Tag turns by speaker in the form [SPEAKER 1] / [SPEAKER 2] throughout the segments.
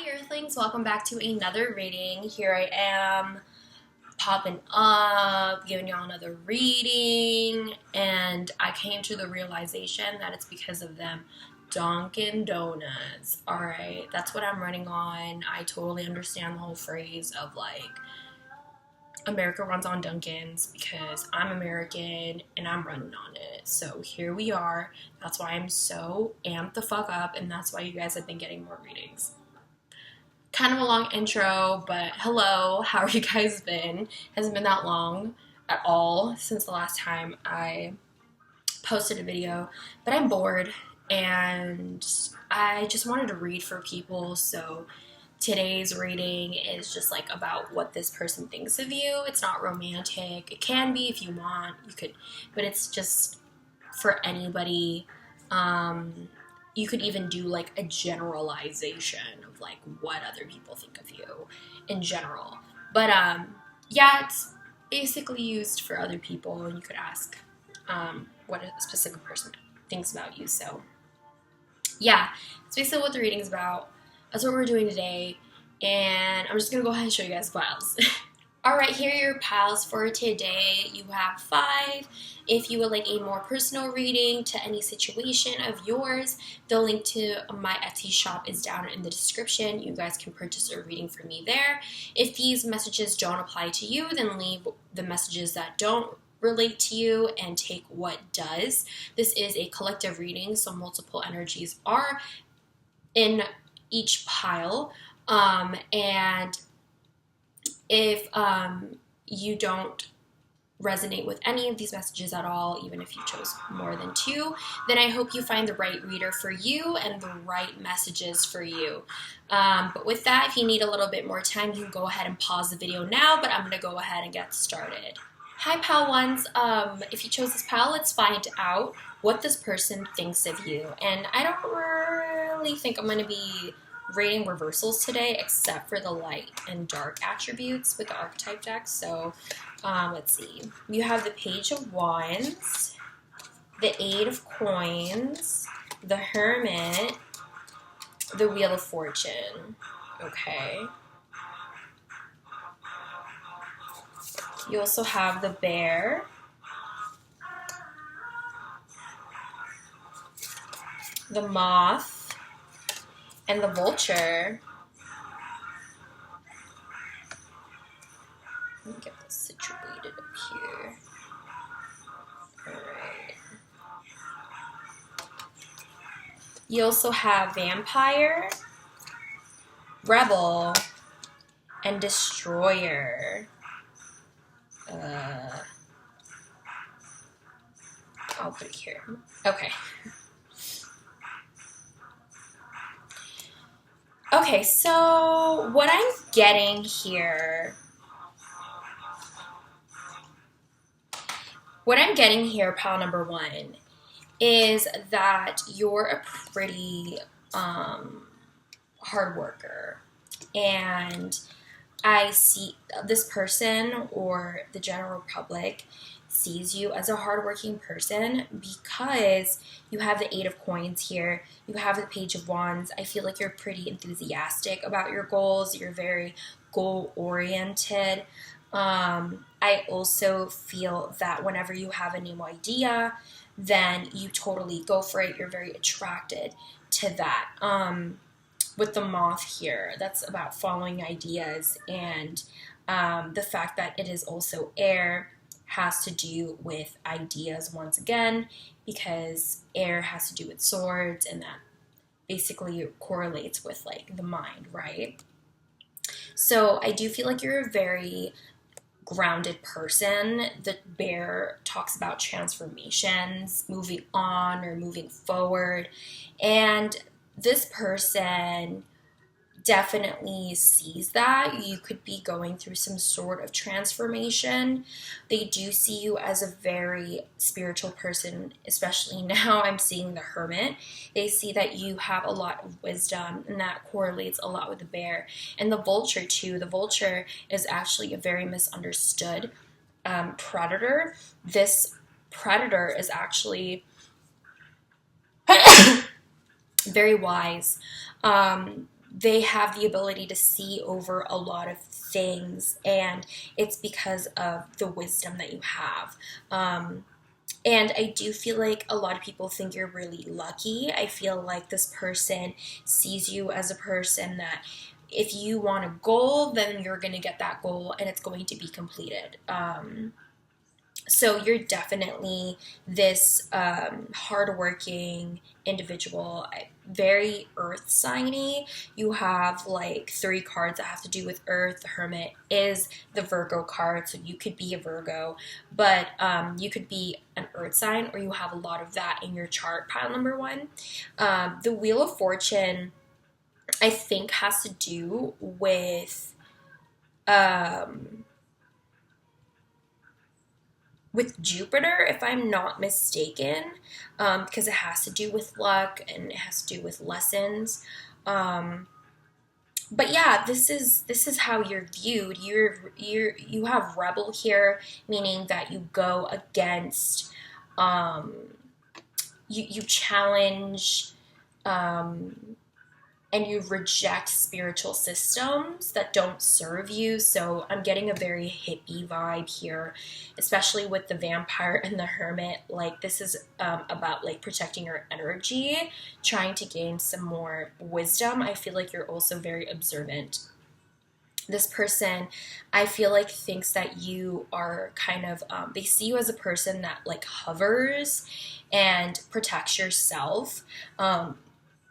[SPEAKER 1] Hi Earthlings, welcome back to another reading. Here I am, popping up, giving y'all another reading, and I came to the realization that it's because of them Dunkin' Donuts. Alright, that's what I'm running on. I totally understand the whole phrase of like, America runs on Dunkin's because I'm American and I'm running on it. So here we are. That's why I'm so amped the fuck up, and that's why you guys have been getting more readings. Kind of a long intro, but hello, how are you guys been? Hasn't been that long at all since the last time I posted a video, but I'm bored and I just wanted to read for people. So today's reading is just like about what this person thinks of you. It's not romantic. It can be if you want, you could, but it's just for anybody. You could even do like a generalization of like what other people think of you in general. But yeah, it's basically used for other people, and you could ask what a specific person thinks about you. So yeah, it's basically what the reading's about. That's what we're doing today, and I'm just gonna go ahead and show you guys the piles. Alright, here are your piles for today. You have 5. If you would like a more personal reading to any situation of yours, the link to my Etsy shop is down in the description. You guys can purchase a reading from me there. If these messages don't apply to you, then leave the messages that don't relate to you and take what does. This is a collective reading, so multiple energies are in each pile. And if you don't resonate with any of these messages at all, even if you chose more than 2, then I hope you find the right reader for you and the right messages for you. But with that, if you need a little bit more time, you can go ahead and pause the video now, but I'm going to go ahead and get started. Hi, pal ones. If you chose this pal, let's find out what this person thinks of you. And I don't really think I'm going to be rating reversals today, except for the light and dark attributes with the archetype deck. So let's see. You have the Page of Wands, the 8 of Coins, the Hermit, the Wheel of Fortune. Okay. You also have the Bear, the Moth, and the Vulture. Let me get this situated up here. Alright. You also have Vampire, Rebel, and Destroyer. I'll put it here. Okay. Okay, so what I'm getting here, pile number 1, is that you're a pretty hard worker, and I see this person, or the general public, sees you as a hardworking person because you have the 8 of Coins here, you have the Page of Wands. I feel like you're pretty enthusiastic about your goals. You're very goal-oriented. I also feel that whenever you have a new idea, then you totally go for it. You're very attracted to that. With the Moth here, that's about following ideas, and the fact that it is also air has to do with ideas once again, because air has to do with swords, and that basically correlates with like the mind, right? So I do feel like you're a very grounded person. The Bear talks about transformations, moving on or moving forward, and this person definitely sees that. You could be going through some sort of transformation. They do see you as a very spiritual person, especially now I'm seeing the Hermit. They see that you have a lot of wisdom, and that correlates a lot with the Bear. And the Vulture too. The Vulture is actually a very misunderstood predator. This predator is actually very wise. they have the ability to see over a lot of things, and it's because of the wisdom that you have. And I do feel like a lot of people think you're really lucky. I feel like this person sees you as a person that if you want a goal, then you're going to get that goal and it's going to be completed. So you're definitely this hardworking individual, very earth signy. You have like 3 cards that have to do with earth. The Hermit is the Virgo card, so you could be a Virgo, but you could be an earth sign, or you have a lot of that in your chart, pile number 1. The Wheel of Fortune, I think, has to do with Jupiter, if I'm not mistaken, because it has to do with luck and it has to do with lessons. But yeah, this is how you're viewed. You have rebel here, meaning that you go against, you challenge, and you reject spiritual systems that don't serve you. So I'm getting a very hippie vibe here, especially with the Vampire and the Hermit. Like, this is about like protecting your energy, trying to gain some more wisdom. I feel like you're also very observant. This person, I feel like, thinks that you are kind of, they see you as a person that like hovers and protects yourself.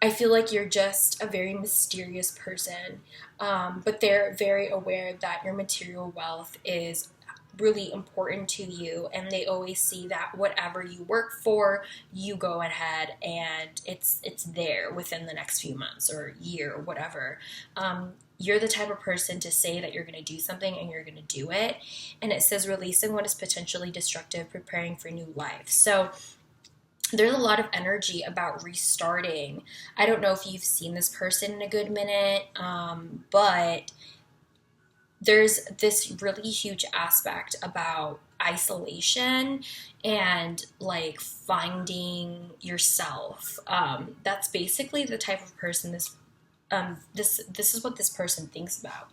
[SPEAKER 1] I feel like you're just a very mysterious person, but they're very aware that your material wealth is really important to you, and they always see that whatever you work for, you go ahead and it's there within the next few months or year or whatever. You're the type of person to say that you're going to do something and you're going to do it. And it says releasing what is potentially destructive, preparing for new life. So there's a lot of energy about restarting. I don't know if you've seen this person in a good minute, but there's this really huge aspect about isolation and like finding yourself. That's basically the type of person this is what this person thinks about.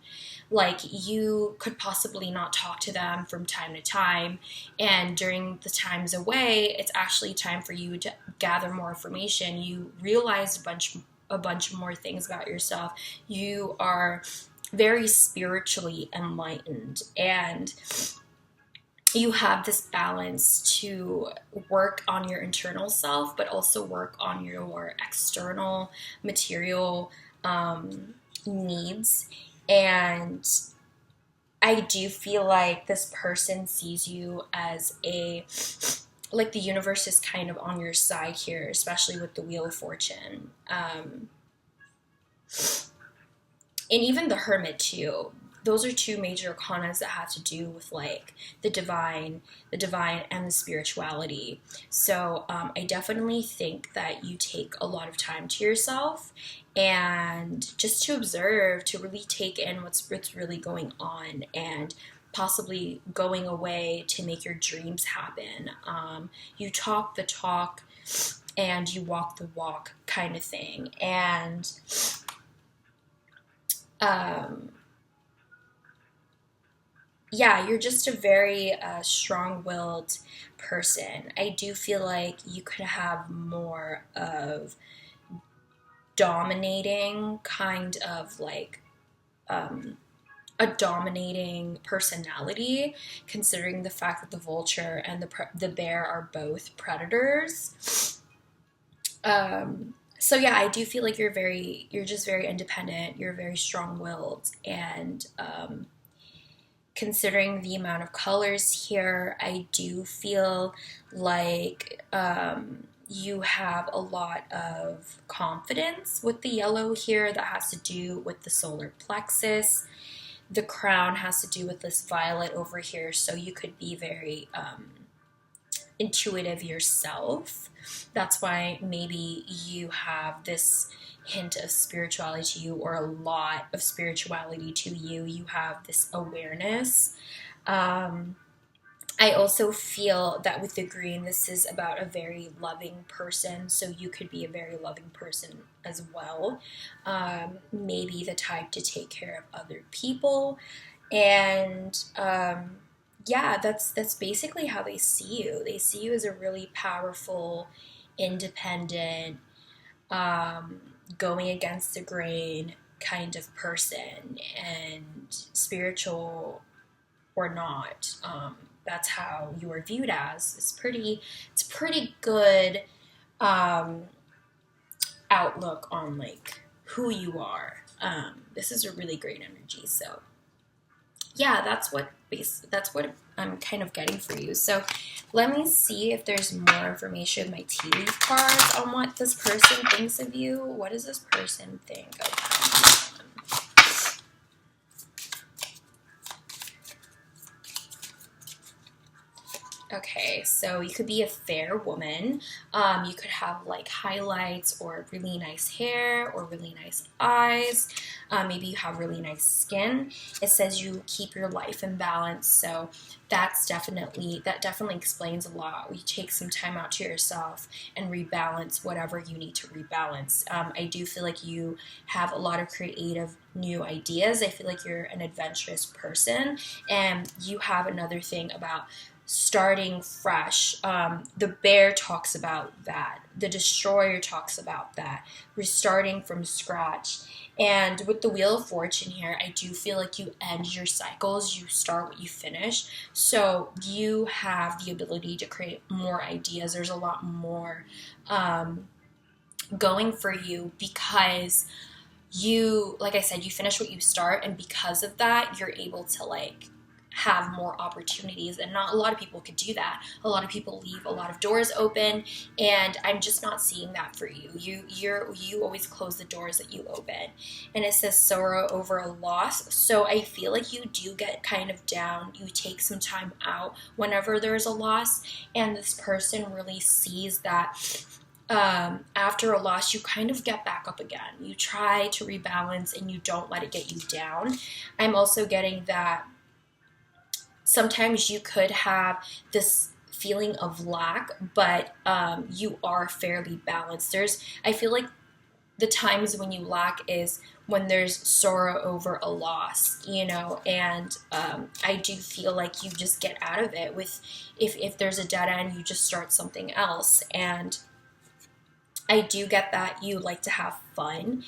[SPEAKER 1] Like, you could possibly not talk to them from time to time, and during the times away, it's actually time for you to gather more information. You realize a bunch more things about yourself. You are very spiritually enlightened, and you have this balance to work on your internal self, but also work on your external material needs. And I do feel like this person sees you as like the universe is kind of on your side here, especially with the Wheel of Fortune. And even the Hermit too. Those are 2 major arcanas that have to do with like the divine and the spirituality. So I definitely think that you take a lot of time to yourself and just to observe, to really take in what's really going on, and possibly going away to make your dreams happen. You talk the talk and you walk the walk kind of thing. And yeah, you're just a very strong-willed person. I do feel like you could have more of dominating kind of like a dominating personality, considering the fact that the vulture and the bear are both predators. So yeah, I do feel like you're just very independent. You're very strong-willed, and considering the amount of colors here, I do feel like you have a lot of confidence with the yellow here. That has to do with the solar plexus. The crown has to do with this violet over here, so you could be very intuitive yourself. That's why maybe you have this hint of spirituality to you, or a lot of spirituality to you. You have this awareness. I also feel that with the green, this is about a very loving person. So you could be a very loving person as well. Maybe the type to take care of other people. And yeah, that's basically how they see you. They see you as a really powerful, independent, going against the grain kind of person, and spiritual or not. That's how you are viewed as. It's pretty good outlook on like who you are. This is a really great energy. So yeah, that's what I'm kind of getting for you. So let me see if there's more information, my tea leaf cards, on what this person thinks of you. What does this person think of you? Okay, so you could be a fair woman. You could have like highlights or really nice hair or really nice eyes. Maybe you have really nice skin. It says you keep your life in balance, so that definitely explains a lot. You take some time out to yourself and rebalance whatever you need to rebalance. I do feel like you have a lot of creative new ideas. I feel like you're an adventurous person, and you have another thing about starting fresh. The bear talks about that. The destroyer talks about that. Restarting from scratch. And with the Wheel of Fortune here, I do feel like you end your cycles. You start what you finish. So you have the ability to create more ideas. There's a lot more going for you because you, like I said, you finish what you start. And because of that, you're able to like have more opportunities, and not a lot of people could do that. A lot of people leave a lot of doors open, and I'm just not seeing that for you. You always close the doors that you open. And it says sorrow over a loss, so I feel like you do get kind of down. You take some time out whenever there's a loss, and this person really sees that after a loss, you kind of get back up again. You try to rebalance and you don't let it get you down. I'm also getting that sometimes you could have this feeling of lack, but you are fairly balanced. I feel like the times when you lack is when there's sorrow over a loss, and I do feel like you just get out of it with, if there's a dead end, you just start something else. And I do get that you like to have fun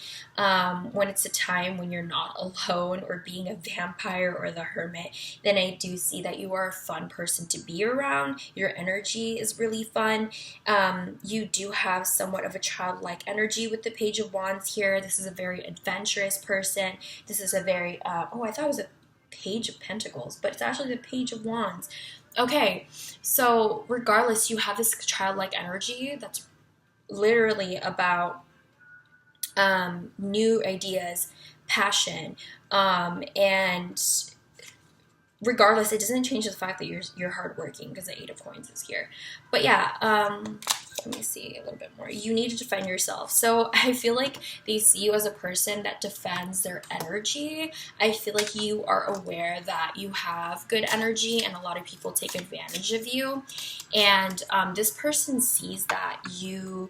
[SPEAKER 1] when it's a time when you're not alone or being a vampire or the hermit. Then I do see that you are a fun person to be around. Your energy is really fun. You do have somewhat of a childlike energy with the Page of Wands here. This is a very adventurous person. This is a very, I thought it was a Page of Pentacles, but it's actually the Page of Wands. Okay, so regardless, you have this childlike energy that's literally about new ideas, passion, and regardless, it doesn't change the fact that you're hardworking, because the Eight of Coins is here. But yeah, let me see a little bit more. You need to defend yourself. So I feel like they see you as a person that defends their energy. I feel like you are aware that you have good energy and a lot of people take advantage of you. And this person sees that you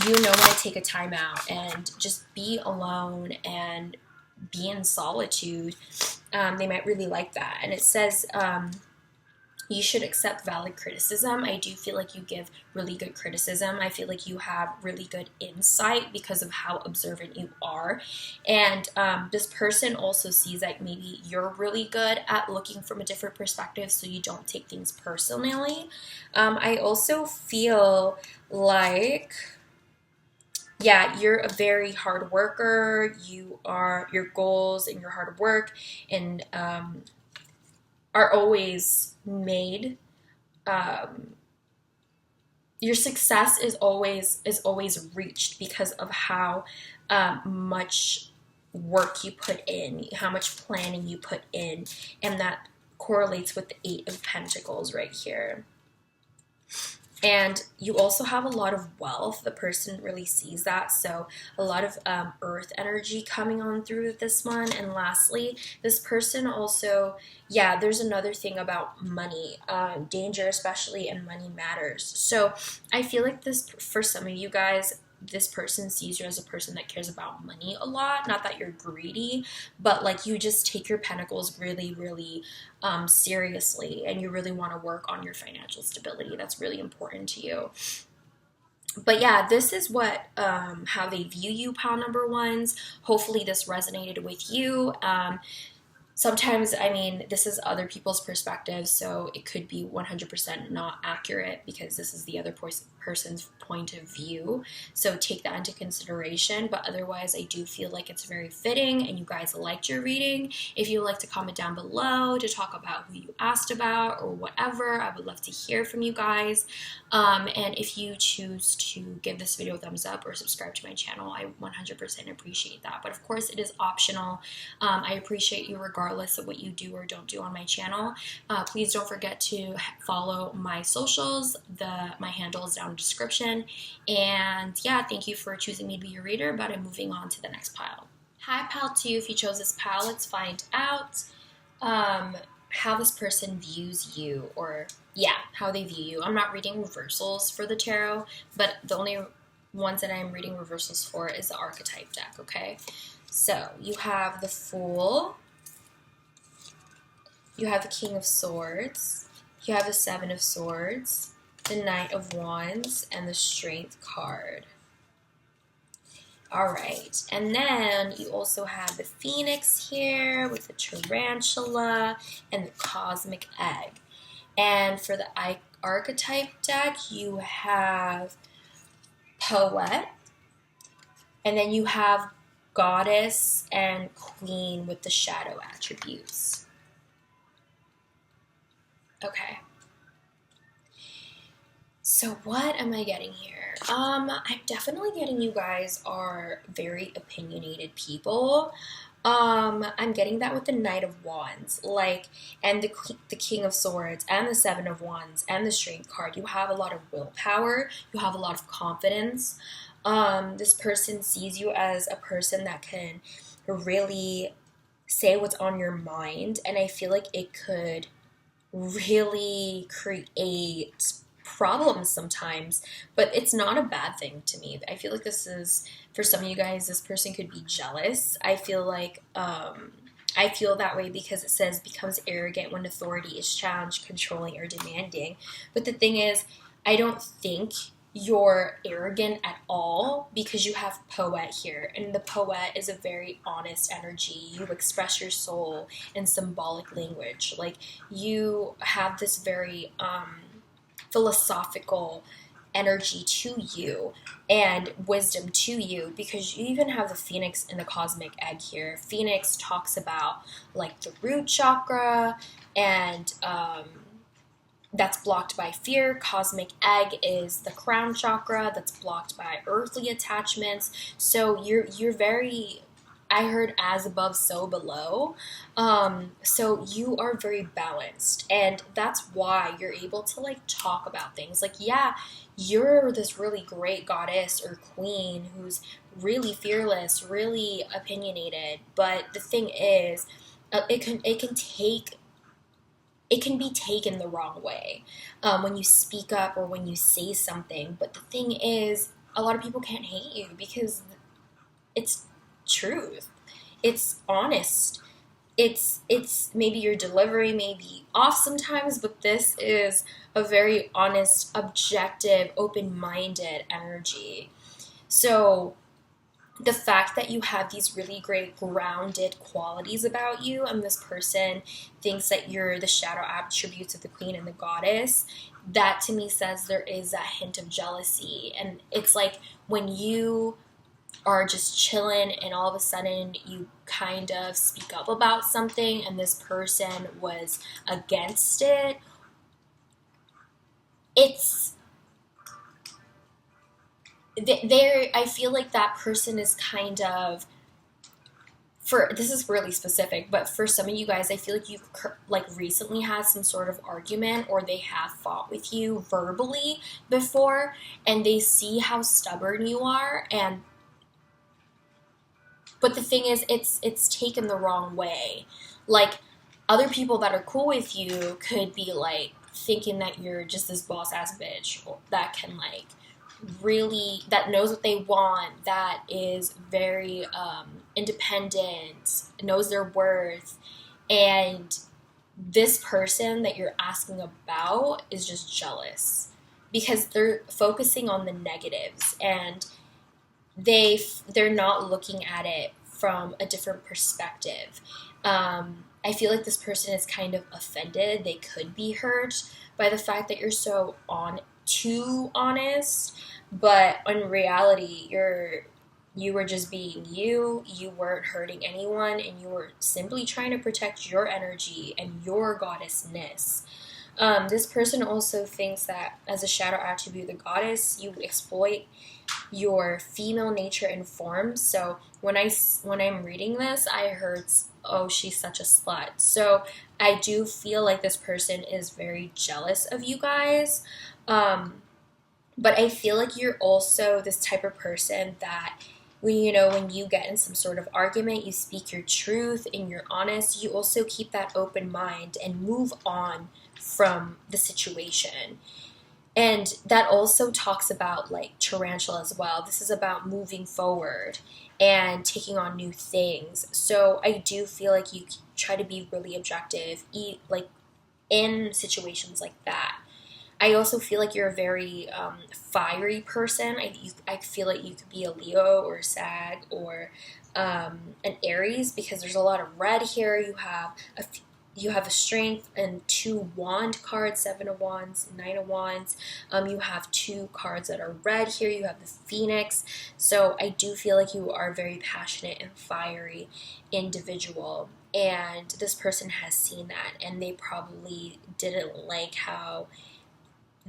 [SPEAKER 1] know when to take a time out and just be alone and be in solitude. They might really like that. And it says you should accept valid criticism. I do feel like you give really good criticism. I feel like you have really good insight because of how observant you are. And this person also sees that maybe you're really good at looking from a different perspective, so you don't take things personally. I also feel like, yeah, you're a very hard worker. Your goals and your hard work and are always made. Your success is always reached because of how much work you put in, how much planning you put in, and that correlates with the Eight of Pentacles right here. And you also have a lot of wealth. The person really sees that. So a lot of earth energy coming on through this one. And lastly, this person also, yeah, there's another thing about money, danger, especially, and money matters. So I feel like this, for some of you guys, this person sees you as a person that cares about money a lot. Not that you're greedy, but like you just take your pentacles really, really seriously, and you really want to work on your financial stability. That's really important to you. But yeah, this is what how they view you, pile number ones. Hopefully this resonated with you. Sometimes, I mean, this is other people's perspective, so it could be 100% not accurate because this is the other person's point of view. So take that into consideration. But otherwise, I do feel like it's very fitting and you guys liked your reading. If you'd like to comment down below to talk about who you asked about or whatever, I would love to hear from you guys. And if you choose to give this video a thumbs up or subscribe to my channel, I 100% appreciate that. But of course, it is optional. I appreciate you regardless of what you do or don't do on my channel. Please don't forget to follow my socials. My handle is down in the description. And yeah, thank you for choosing me to be your reader, but I'm moving on to the next pile. Hi, pile 2. If you chose this pile, let's find out how this person views you, or yeah, how they view you. I'm not reading reversals for the tarot, but the only ones that I'm reading reversals for is the archetype deck, okay? So you have the Fool, you have the King of Swords, you have the Seven of Swords, the Knight of Wands, and the Strength card. All right, and then you also have the Phoenix here with the Tarantula and the Cosmic Egg. And for the archetype deck, you have Poet, and then you have Goddess and Queen with the shadow attributes. Okay. So what am I getting here? I'm definitely getting you guys are very opinionated people. I'm getting that with the Knight of Wands, like, and the King of Swords, and the Seven of Wands, and the Strength card. You have a lot of willpower. You have a lot of confidence. This person sees you as a person that can really say what's on your mind, and I feel like it could really create problems sometimes, but it's not a bad thing to me. I feel like this is, for some of you guys, this person could be jealous. I feel like I feel that way because it says becomes arrogant when authority is challenged, controlling, or demanding. But the thing is, I don't think you're arrogant at all because you have Poet here, and the Poet is a very honest energy. You express your soul in symbolic language. Like, you have this very philosophical energy to you and wisdom to you, because you even have the Phoenix and the Cosmic Egg here. Phoenix talks about like the root chakra, and that's blocked by fear. Cosmic Egg is the crown chakra that's blocked by earthly attachments. So you're very, I heard, as above, so below. So you are very balanced, and that's why you're able to like talk about things. Like, yeah, you're this really great goddess or queen who's really fearless, really opinionated. But the thing is, it can be taken the wrong way when you speak up or when you say something. But the thing is, a lot of people can't hate you because it's truth. It's honest. It's maybe your delivery may be off sometimes, but this is a very honest, objective, open-minded energy. So the fact that you have these really great grounded qualities about you, and this person thinks that you're the shadow attributes of the Queen and the Goddess, that to me says there is a hint of jealousy. And it's like when you are just chilling and all of a sudden you kind of speak up about something and this person was against it, it's there. I feel like that person is kind of this is really specific, but for some of you guys, I feel like you've like recently had some sort of argument, or they have fought with you verbally before, and they see how stubborn you are, and but the thing is, it's taken the wrong way. Like, other people that are cool with you could be like thinking that you're just this boss ass bitch that can like really, that knows what they want, that is very independent, knows their worth, and this person that you're asking about is just jealous because they're focusing on the negatives, and they're not looking at it from a different perspective. I feel like this person is kind of offended. They could be hurt by the fact that you're so too honest, but in reality, you were just being you. You weren't hurting anyone, and you were simply trying to protect your energy and your goddessness. This person also thinks that as a shadow attribute, the goddess, you exploit your female nature and forms. So when I'm reading this, I heard, oh, she's such a slut. So I do feel like this person is very jealous of you guys. But I feel like you're also this type of person that when you get in some sort of argument, you speak your truth and you're honest. You also keep that open mind and move on from the situation. And that also talks about like tarantula as well. This is about moving forward and taking on new things. So I do feel like you try to be really objective, like in situations like that. I also feel like you're a very fiery person. I feel like you could be a Leo or a Sag or an Aries, because there's a lot of red here. You have a strength and 2 wand cards, 7 of wands, 9 of wands. You have 2 cards that are red here. You have the Phoenix. So I do feel like you are a very passionate and fiery individual. And this person has seen that, and they probably didn't like how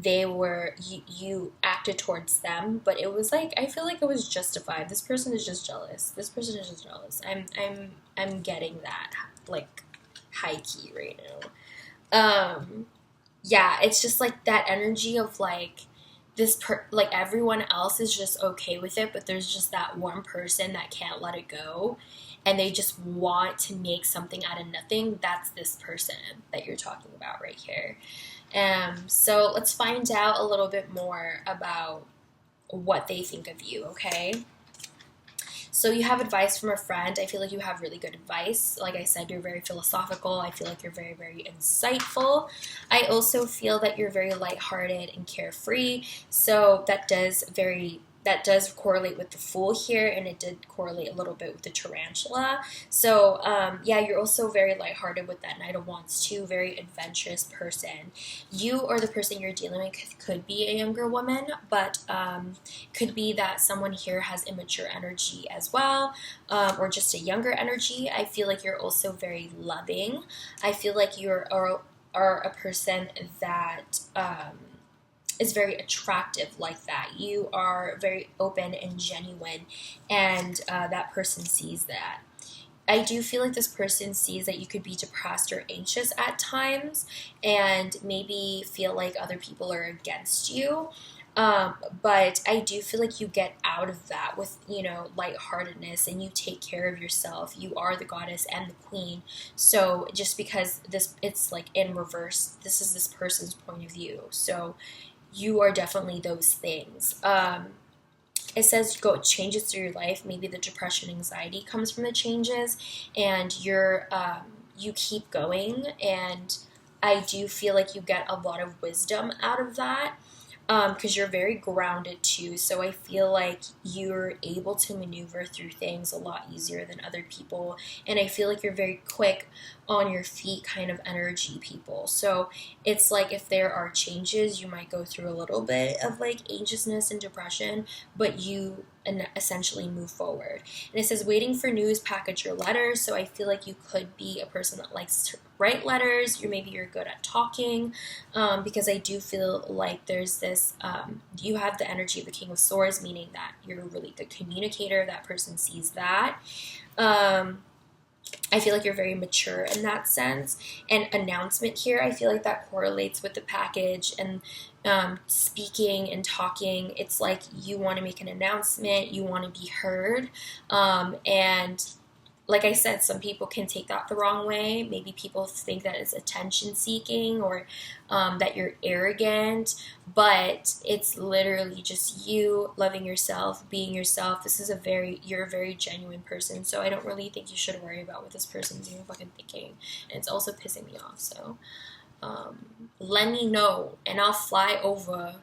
[SPEAKER 1] you acted towards them, but it was like, I feel like it was justified. This person is just jealous. I'm getting that, like, high key right now. Yeah, it's just like that energy of like like everyone else is just okay with it, but there's just that one person that can't let it go, and they just want to make something out of nothing. That's this person that you're talking about right here. So let's find out a little bit more about what they think of you, okay? So you have advice from a friend. I feel like you have really good advice. Like I said, you're very philosophical. I feel like you're very, very insightful. I also feel that you're very lighthearted and carefree. So that does correlate with the Fool here, and it did correlate a little bit with the Tarantula. So, yeah, you're also very lighthearted with that Knight of Wands too, very adventurous person. You or the person you're dealing with could be a younger woman, but could be that someone here has immature energy as well, or just a younger energy. I feel like you're also very loving. I feel like you are a person that is very attractive like that. You are very open and genuine, and that person sees that. I do feel like this person sees that you could be depressed or anxious at times, and maybe feel like other people are against you. But I do feel like you get out of that with, lightheartedness, and you take care of yourself. You are the goddess and the queen. So just because it's like in reverse, this is this person's point of view. So you are definitely those things. It says go changes through your life. Maybe the depression, anxiety comes from the changes, and you keep going. And I do feel like you get a lot of wisdom out of that, because you're very grounded too. So I feel like you're able to maneuver through things a lot easier than other people. And I feel like you're very quick on your feet kind of energy people. So it's like if there are changes, you might go through a little bit of like anxiousness and depression, but you essentially move forward. And it says waiting for news, package your letters. So I feel like you could be a person that likes to write letters. Maybe you're good at talking, because I do feel like there's this, you have the energy of the King of Swords, meaning that you're a really good communicator. That person sees that. I feel like you're very mature in that sense. And announcement here, I feel like that correlates with the package and speaking and talking. It's like you want to make an announcement, you want to be heard. And like I said, some people can take that the wrong way. Maybe people think that it's attention seeking or that you're arrogant, but it's literally just you loving yourself, being yourself. You're a very genuine person, so I don't really think you should worry about what this person's even fucking thinking. And it's also pissing me off, so let me know and I'll fly over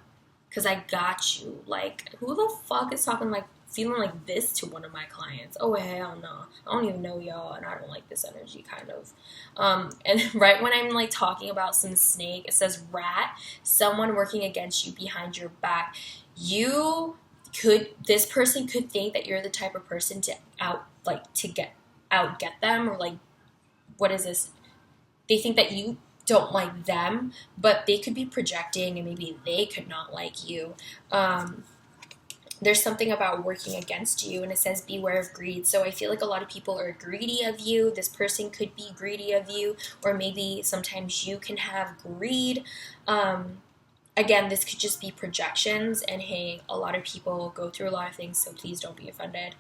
[SPEAKER 1] because I got you. Like, who the fuck is talking like feeling like this to one of my clients? Oh, hell no. I don't even know y'all, and I don't like this energy, kind of. And right when I'm like talking about some snake, it says rat, someone working against you behind your back. This person could think that you're the type of person to get them, or like, what is this? They think that you don't like them, but they could be projecting, and maybe they could not like you. There's something about working against you, and it says beware of greed. So I feel like a lot of people are greedy of you. This person could be greedy of you, or maybe sometimes you can have greed. Again, this could just be projections, and hey, a lot of people go through a lot of things, so please don't be offended.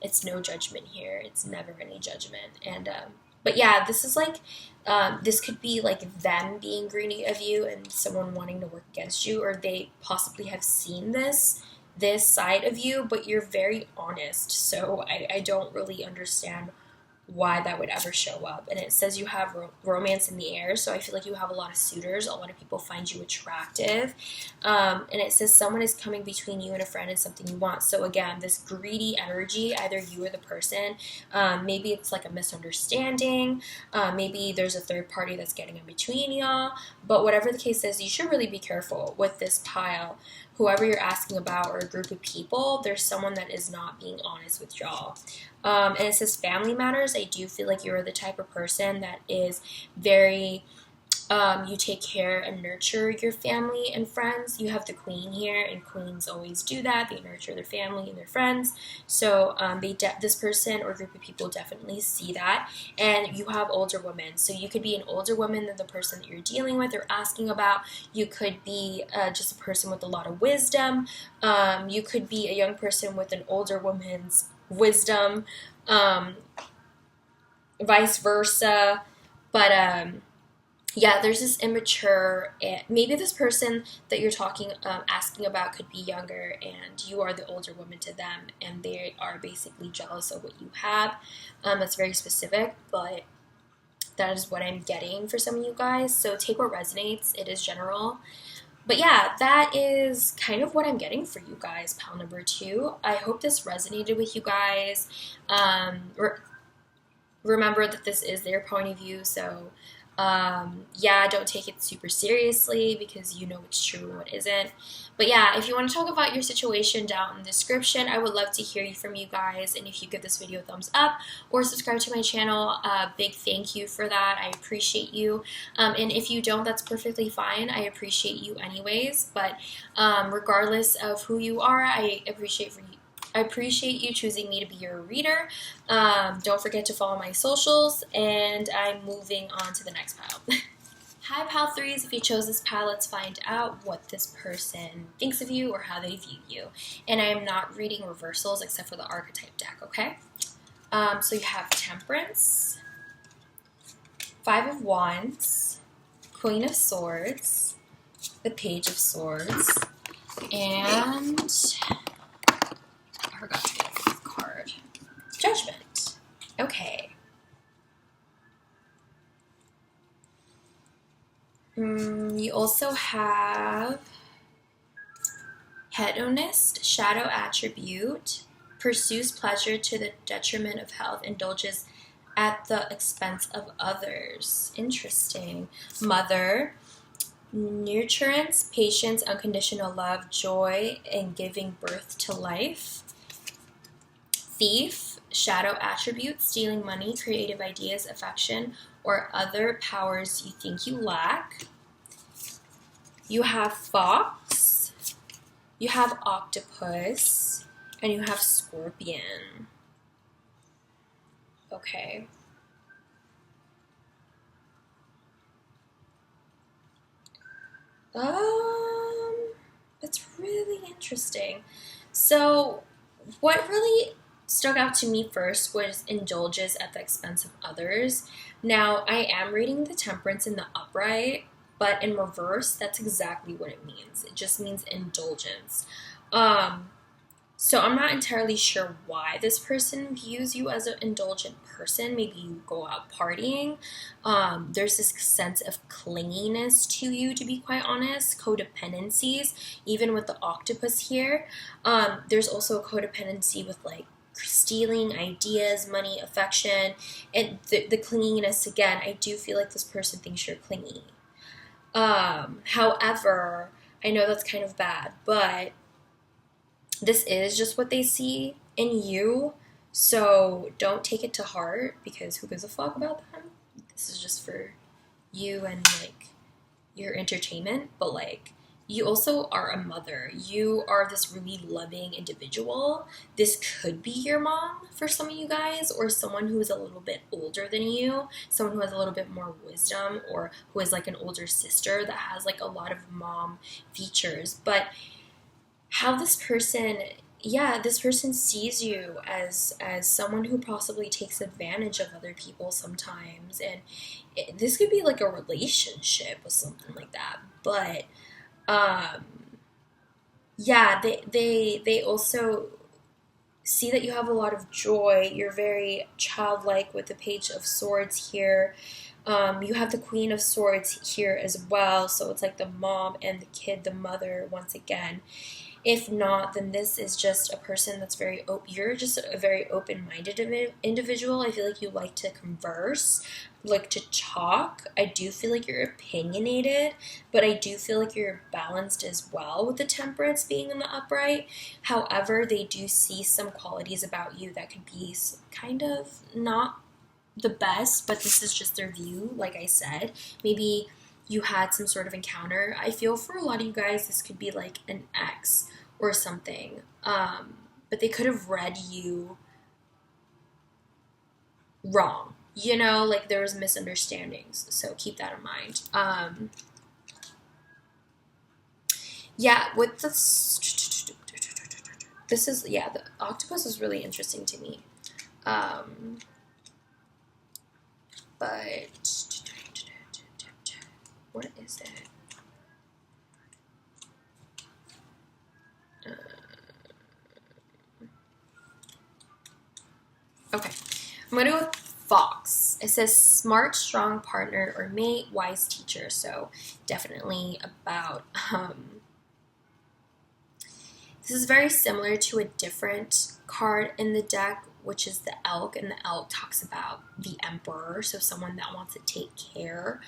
[SPEAKER 1] It's no judgment here. It's never any judgment. And but yeah, this is like this could be like them being greedy of you and someone wanting to work against you, or they possibly have seen this side of you, but you're very honest, so I don't really understand why that would ever show up. And it says you have romance in the air, so I feel like you have a lot of suitors. A lot of people find you attractive. And it says someone is coming between you and a friend and something you want. So again, this greedy energy, either you or the person, maybe it's like a misunderstanding, maybe there's a third party that's getting in between y'all, but whatever the case is, you should really be careful with this pile. Whoever you're asking about, or a group of people, there's someone that is not being honest with y'all. And it says family matters. I do feel like you're the type of person that is very, you take care and nurture your family and friends. You have the queen here, and queens always do that. They nurture their family and their friends. So this person or group of people definitely see that. And you have older women. So you could be an older woman than the person that you're dealing with or asking about. You could be just a person with a lot of wisdom. You could be a young person with an older woman's wisdom, vice versa. But yeah, there's this immature, maybe this person that you're asking about could be younger, and you are the older woman to them, and they are basically jealous of what you have. That's very specific, but that is what I'm getting for some of you guys. So take what resonates. It is general. But yeah, that is kind of what I'm getting for you guys, pal number 2. I hope this resonated with you guys. Remember that this is their point of view, so yeah, don't take it super seriously, because you know what's true and what isn't. But yeah, if you want to talk about your situation, down in the description, I would love to hear from you guys. And if you give this video a thumbs up or subscribe to my channel, big thank you for that. I appreciate you. And if you don't, that's perfectly fine. I appreciate you anyways. But regardless of who you are, I appreciate you choosing me to be your reader. Don't forget to follow my socials, and I'm moving on to the next pile. Hi, pal 3s. If you chose this pile, let's find out what this person thinks of you or how they view you. And I am not reading reversals except for the archetype deck, okay? So you have Temperance, 5 of Wands, Queen of Swords, the Page of Swords, and I forgot to get a 5th card. Judgment. Okay. You also have Hedonist, Shadow Attribute, pursues pleasure to the detriment of health, indulges at the expense of others. Interesting. Mother, nurturance, patience, unconditional love, joy in giving birth to life. Thief, shadow attribute, stealing money, creative ideas, affection, or other powers you think you lack. You have Fox, you have Octopus, and you have Scorpion. Okay. That's really interesting. So, what really stuck out to me first was indulges at the expense of others. Now, I am reading the temperance in the upright, but in reverse, that's exactly what it means. It just means indulgence. Um, so I'm not entirely sure why this person views you as an indulgent person. Maybe you go out partying. There's this sense of clinginess to you, to be quite honest. Codependencies, even with the octopus here. There's also a codependency with like stealing ideas, money, affection, and the clinginess again. I do feel like this person thinks you're clingy. However, I know that's kind of bad, but this is just what they see in you. So don't take it to heart because who gives a fuck about them? This is just for you and like your entertainment. But like you also are a mother. You are this really loving individual. This could be your mom for some of you guys, or someone who is a little bit older than you, someone who has a little bit more wisdom, or who is like an older sister that has like a lot of mom features. But how this person sees you as someone who possibly takes advantage of other people sometimes, and this could be like a relationship or something like that. But um yeah, they also see that you have a lot of joy. You're very childlike with the Page of Swords here. You have the Queen of Swords here as well, so it's like the mom and the kid, the mother once again. If not, then this is just a person that's very you're just a very open-minded individual. I feel like you like to converse, like to talk. I do feel like you're opinionated, but I do feel like you're balanced as well with the temperance being in the upright. However, they do see some qualities about you that could be kind of not the best, but this is just their view. Like I said, maybe you had some sort of encounter. I feel for a lot of you guys, this could be like an ex or something. But they could have read you wrong. You know, like there was misunderstandings. So keep that in mind. Yeah, with this is, yeah, the octopus is really interesting to me. But what is it? Okay, I'm gonna go with fox. It says smart, strong partner or mate, wise teacher. So definitely about. This is very similar to a different card in the deck, which is the elk, and the elk talks about the emperor, so someone that wants to take care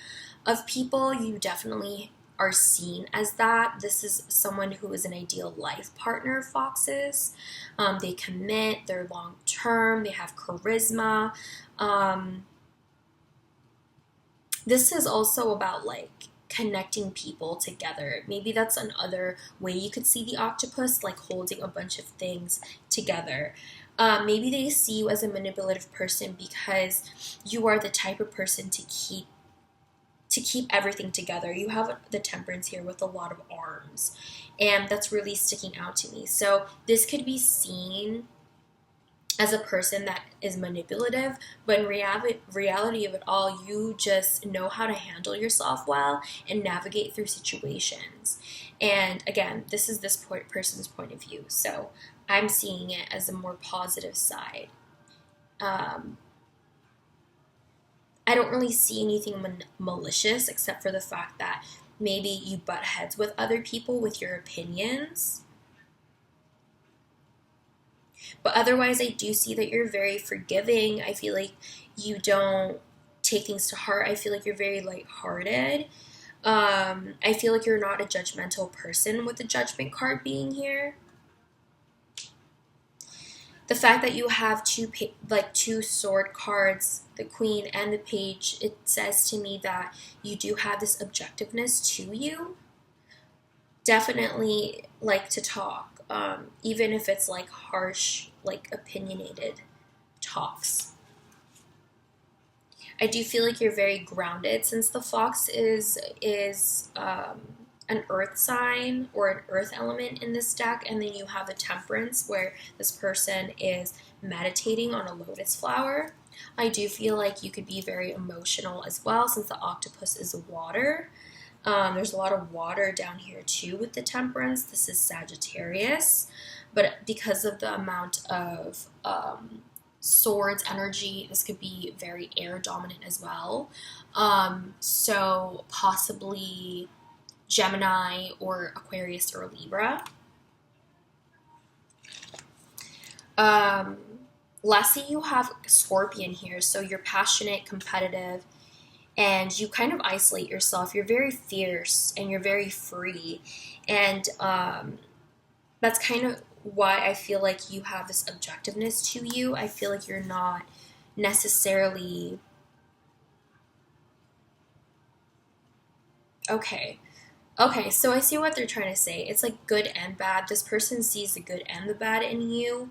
[SPEAKER 1] of people. You definitely are seen as that. This is someone who is an ideal life partner, foxes. They commit, they're long term, they have charisma. This is also about like connecting people together. Maybe that's another way you could see the octopus, like holding a bunch of things together. Maybe they see you as a manipulative person because you are the type of person to keep everything together. You have the temperance here with a lot of arms, and that's really sticking out to me. So this could be seen as a person that is manipulative, but in reality of it all, you just know how to handle yourself well and navigate through situations. And again, this is this person's point of view, so I'm seeing it as a more positive side. I don't really see anything malicious except for the fact that maybe you butt heads with other people with your opinions. But otherwise, I do see that you're very forgiving. I feel like you don't take things to heart. I feel like you're very lighthearted. I feel like you're not a judgmental person with the judgment card being here. The fact that you have two sword cards, the queen and the page, it says to me that you do have this objectiveness to you. Definitely like to talk. Even if it's like harsh, like opinionated talks. I do feel like you're very grounded since the fox is an earth sign or an earth element in this deck, and then you have the temperance where this person is meditating on a lotus flower. I do feel like you could be very emotional as well since the octopus is water. There's a lot of water down here too with the temperance. This is Sagittarius, but because of the amount of swords energy, this could be very air dominant as well. So possibly Gemini or Aquarius or Libra. Lastly, you have Scorpion here. So you're passionate, competitive, and you kind of isolate yourself. You're very fierce and you're very free. And that's kind of why I feel like you have this objectiveness to you. I feel like you're not necessarily... Okay, so I see what they're trying to say. It's like good and bad. This person sees the good and the bad in you,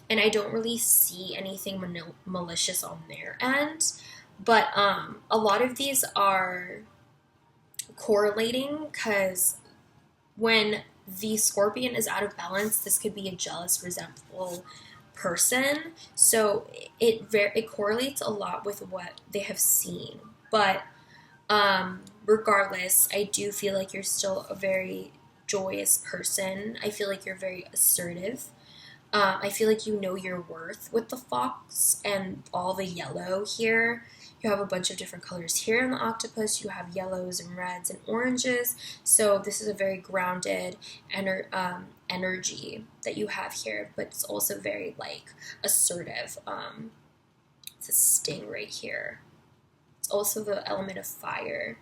[SPEAKER 1] and I don't really see anything malicious on their end. But a lot of these are correlating because when the Scorpion is out of balance, this could be a jealous, resentful person. So it correlates a lot with what they have seen. But regardless, I do feel like you're still a very joyous person. I feel like you're very assertive. I feel like you know your worth with the fox and all the yellow here. You have a bunch of different colors here in the octopus. You have yellows and reds and oranges. So this is a very grounded energy that you have here, but it's also very like assertive. It's a sting right here. It's also the element of fire.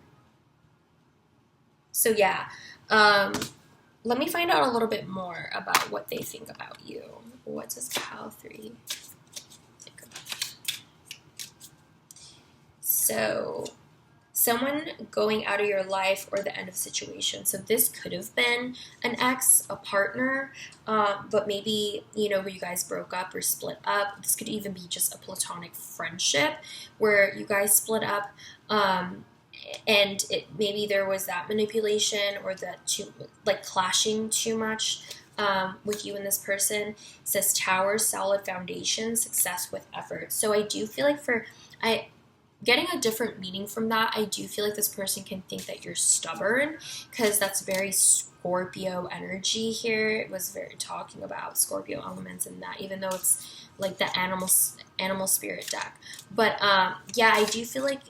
[SPEAKER 1] So yeah, let me find out a little bit more about what they think about you. What does Cal 3 think about? So, someone going out of your life or the end of a situation. So this could have been an ex, a partner, but maybe, you know, where you guys broke up or split up. This could even be just a platonic friendship where you guys split up, and maybe there was that manipulation or that clashing too much with you and this person. It says Tower, solid foundation, success with effort. So I do feel like getting a different meaning from that, I do feel like this person can think that you're stubborn because that's very Scorpio energy here. It was very talking about Scorpio elements in that, even though it's like the animal spirit deck. But yeah, I do feel like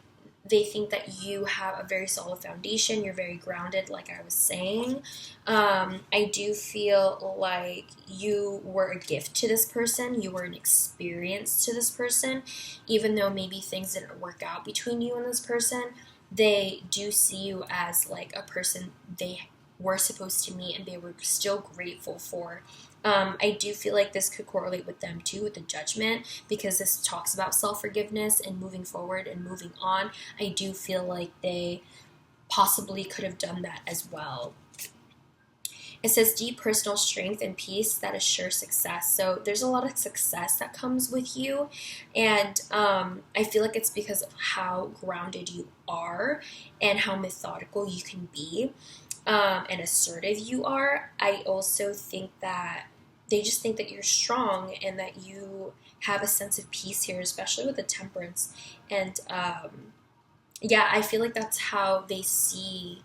[SPEAKER 1] they think that you have a very solid foundation. You're very grounded, like I was saying. I do feel like you were a gift to this person. You were an experience to this person. Even though maybe things didn't work out between you and this person, they do see you as like a person they were supposed to meet and they were still grateful for. I do feel like this could correlate with them too, with the judgment, because this talks about self-forgiveness and moving forward and moving on. I do feel like they possibly could have done that as well. It says deep personal strength and peace that assure success. So there's a lot of success that comes with you. And I feel like it's because of how grounded you are and how methodical you can be. And assertive you are. I also think that they just think that you're strong and that you have a sense of peace here, especially with the temperance. And yeah, I feel like that's how they see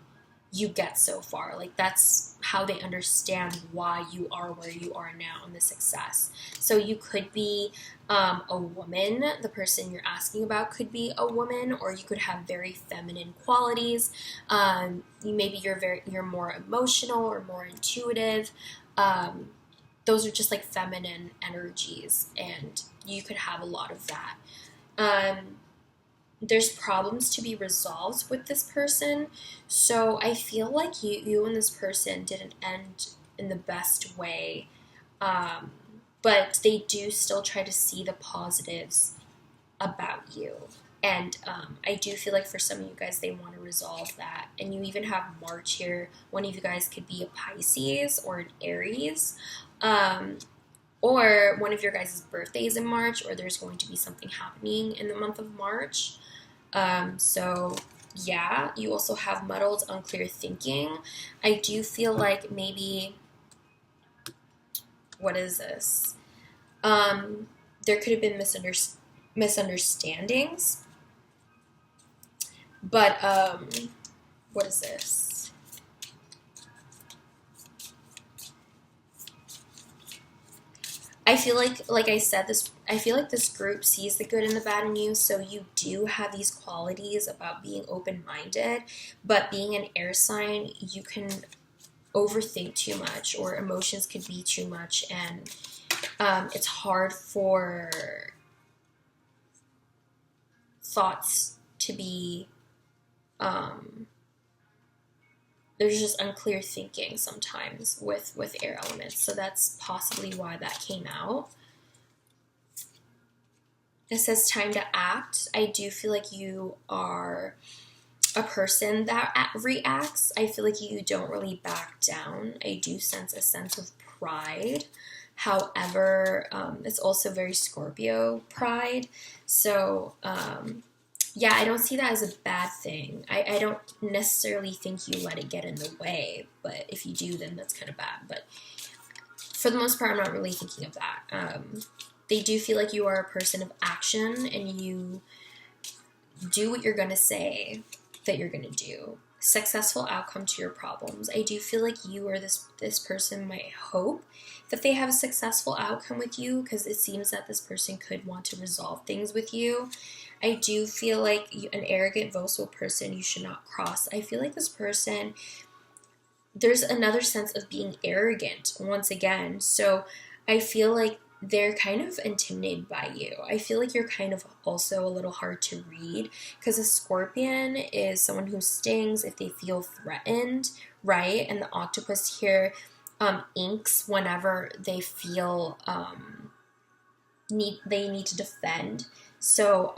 [SPEAKER 1] you get so far. Like that's how they understand why you are where you are now and the success. So you could be a woman. The person you're asking about could be a woman, or you could have very feminine qualities. Maybe you're more emotional or more intuitive. Those are just like feminine energies, and you could have a lot of that. There's problems to be resolved with this person. So I feel like you and this person didn't end in the best way. But they do still try to see the positives about you. And I do feel like for some of you guys, they want to resolve that. And you even have March here. One of you guys could be a Pisces or an Aries. Or one of your guys' birthdays in March, or there's going to be something happening in the month of March. So yeah, you also have muddled, unclear thinking. I do feel like maybe, what is this? There could have been misunderstandings, but what is this? I feel like I said this. I feel like this group sees the good and the bad in you, so you do have these qualities about being open-minded. But being an air sign, you can overthink too much, or emotions could be too much, and it's hard for thoughts to be. There's just unclear thinking sometimes with air elements, so that's possibly why that came out. It says time to act. I do feel like you are a person that reacts. I feel like you don't really back down. I do sense a sense of pride. However, it's also very Scorpio pride. So, yeah, I don't see that as a bad thing. I don't necessarily think you let it get in the way, but if you do, then that's kind of bad. But for the most part, I'm not really thinking of that. They do feel like you are a person of action, and you do what you're going to say that you're going to do. Successful outcome to your problems. I do feel like you or this person might hope that they have a successful outcome with you, because it seems that this person could want to resolve things with you. I do feel like an arrogant, boastful person you should not cross. I feel like this person, there's another sense of being arrogant once again. So I feel like they're kind of intimidated by you. I feel like you're kind of also a little hard to read, because a Scorpion is someone who stings if they feel threatened, right? And the octopus here inks whenever they feel they need to defend. So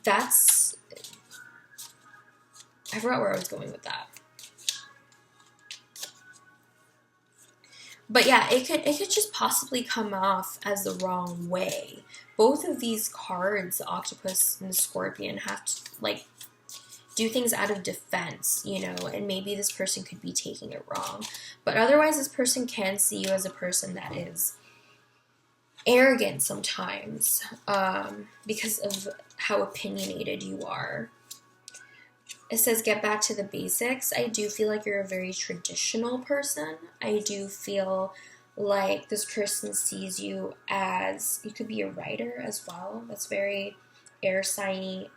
[SPEAKER 1] that's, I forgot where I was going with that. But yeah, it could just possibly come off as the wrong way. Both of these cards, the octopus and the scorpion, have to like do things out of defense, you know, and maybe this person could be taking it wrong. But otherwise, this person can see you as a person that is arrogant sometimes, because of how opinionated you are. It says get back to the basics. I do feel like you're a very traditional person. I do feel like this person sees you as, you could be a writer as well. That's very air signy.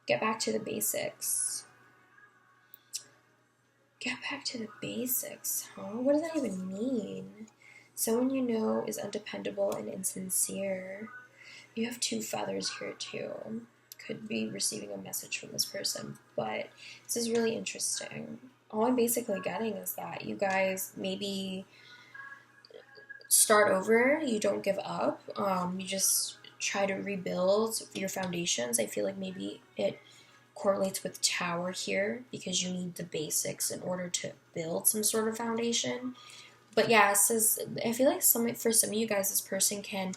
[SPEAKER 1] Get back to the basics. Get back to the basics, huh? What does that even mean? Someone you know is undependable and insincere. You have 2 feathers here too. Could be receiving a message from this person, but this is really interesting. All I'm basically getting is that you guys maybe start over. You don't give up. You just try to rebuild your foundations. I feel like maybe it correlates with Tower here, because you need the basics in order to build some sort of foundation. But yeah, it says, I feel like for some of you guys, this person can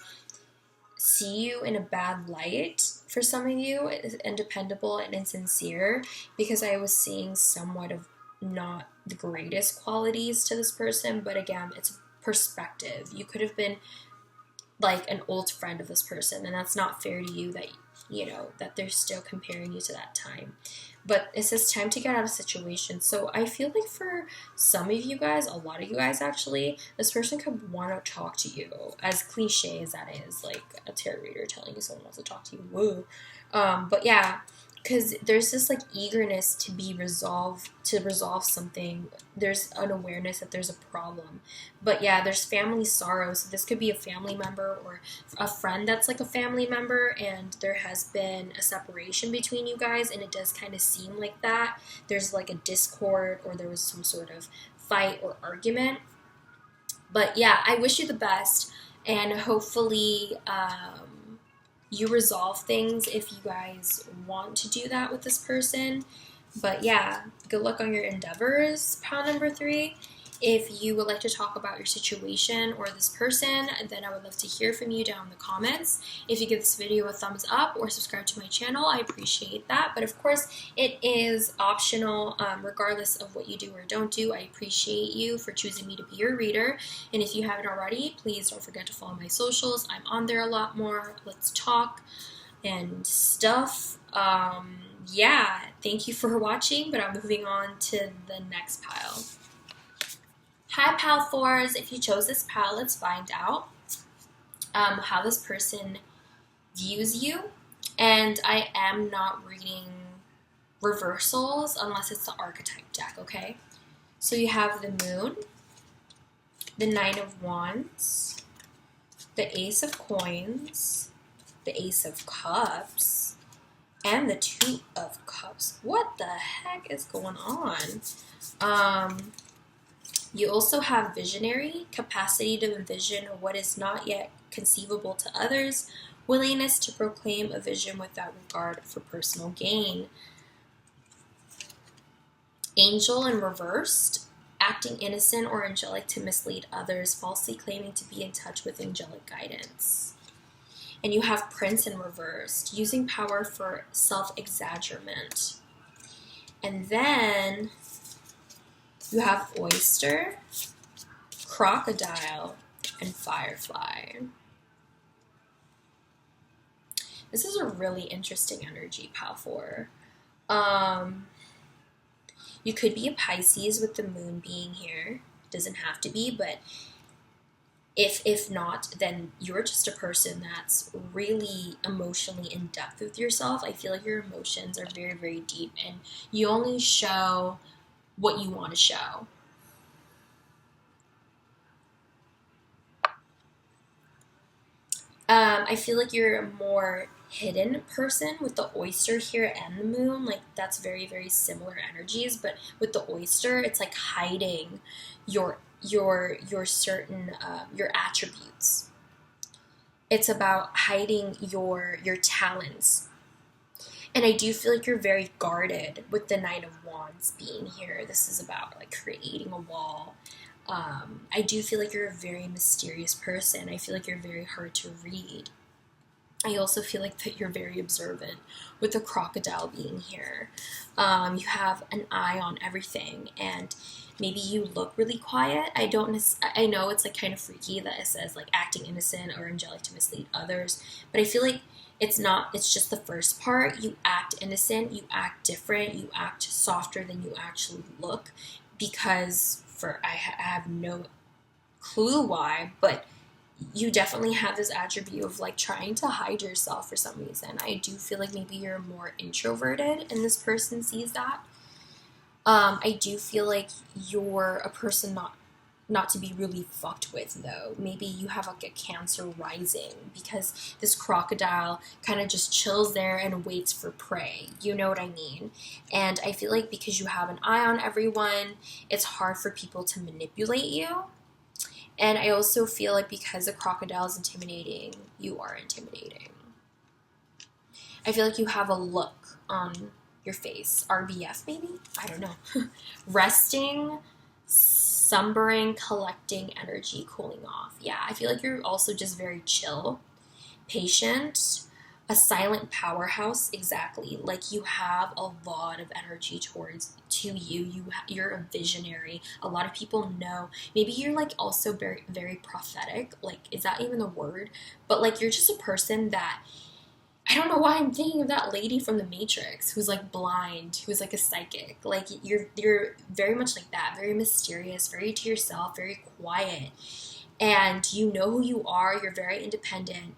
[SPEAKER 1] see you in a bad light. For some of you, undependable and insincere, because I was seeing somewhat of not the greatest qualities to this person, but again, it's perspective. You could have been like an old friend of this person, and that's not fair to you that, you know, that they're still comparing you to that time. But it says time to get out of situation. So I feel like for some of you guys, a lot of you guys actually, this person could want to talk to you, as cliche as that is, like a tarot reader telling you someone wants to talk to you. Woo. But yeah, because there's this like eagerness to resolve something. There's an awareness that there's a problem. But yeah, there's family sorrow. So this could be a family member or a friend that's like a family member, and there has been a separation between you guys, and it does kind of seem like that. There's like a discord, or there was some sort of fight or argument. But yeah, I wish you the best, and hopefully you resolve things if you guys want to do that with this person. But yeah, good luck on your endeavors, pile number 3. If you would like to talk about your situation or this person, then I would love to hear from you down in the comments. If you give this video a thumbs up or subscribe to my channel, I appreciate that. But of course, it is optional regardless of what you do or don't do. I appreciate you for choosing me to be your reader. And if you haven't already, please don't forget to follow my socials. I'm on there a lot more. Let's talk and stuff. Yeah, thank you for watching, but I'm moving on to the next pile. Hi, Pal 4s. If you chose this pal, let's find out how this person views you. And I am not reading reversals unless it's the archetype deck, okay? So you have the Moon, the Nine of Wands, the Ace of Coins, the Ace of Cups, and the Two of Cups. What the heck is going on? You also have visionary, capacity to envision what is not yet conceivable to others, willingness to proclaim a vision without regard for personal gain. Angel in reversed, acting innocent or angelic to mislead others, falsely claiming to be in touch with angelic guidance. And you have Prince in reversed, using power for self-exaggerement. And then you have Oyster, Crocodile, and Firefly. This is a really interesting energy, Pal 4. You could be a Pisces with the Moon being here. Doesn't have to be, but if not, then you're just a person that's really emotionally in depth with yourself. I feel like your emotions are very, very deep, and you only show what you want to show. I feel like you're a more hidden person with the Oyster here and the Moon. Like, that's very, very similar energies, but with the Oyster, it's like hiding your certain your attributes. It's about hiding your talents. And I do feel like you're very guarded with the Knight of Wands being here. This is about like creating a wall. I do feel like you're a very mysterious person. I feel like you're very hard to read. I also feel like that you're very observant with the Crocodile being here. You have an eye on everything, and maybe you look really quiet. I know it's like kind of freaky that it says like acting innocent or angelic to mislead others, but I feel like it's not. It's just the first part. You act innocent, you act different, you act softer than you actually look, because I have no clue why, but you definitely have this attribute of like trying to hide yourself for some reason. I do feel like maybe you're more introverted and this person sees that. I do feel like you're a person not to be really fucked with, though. Maybe you have like a Cancer rising, because this crocodile kind of just chills there and waits for prey. You know what I mean? And I feel like because you have an eye on everyone, it's hard for people to manipulate you. And I also feel like because the crocodile is intimidating, you are intimidating. I feel like you have a look on your face. RBF, maybe? I don't know. Resting, slumbering, collecting energy, cooling off. Yeah, I feel like you're also just very chill, patient, a silent powerhouse. Exactly. Like, you have a lot of energy to you. You're a visionary. A lot of people know. Maybe you're like also very, very prophetic. Like, is that even the word? But like, you're just a person that, I don't know why I'm thinking of that lady from The Matrix who's like blind, who's like a psychic. Like, you're very much like that, very mysterious, very to yourself, very quiet, and you know who you are. You're very independent,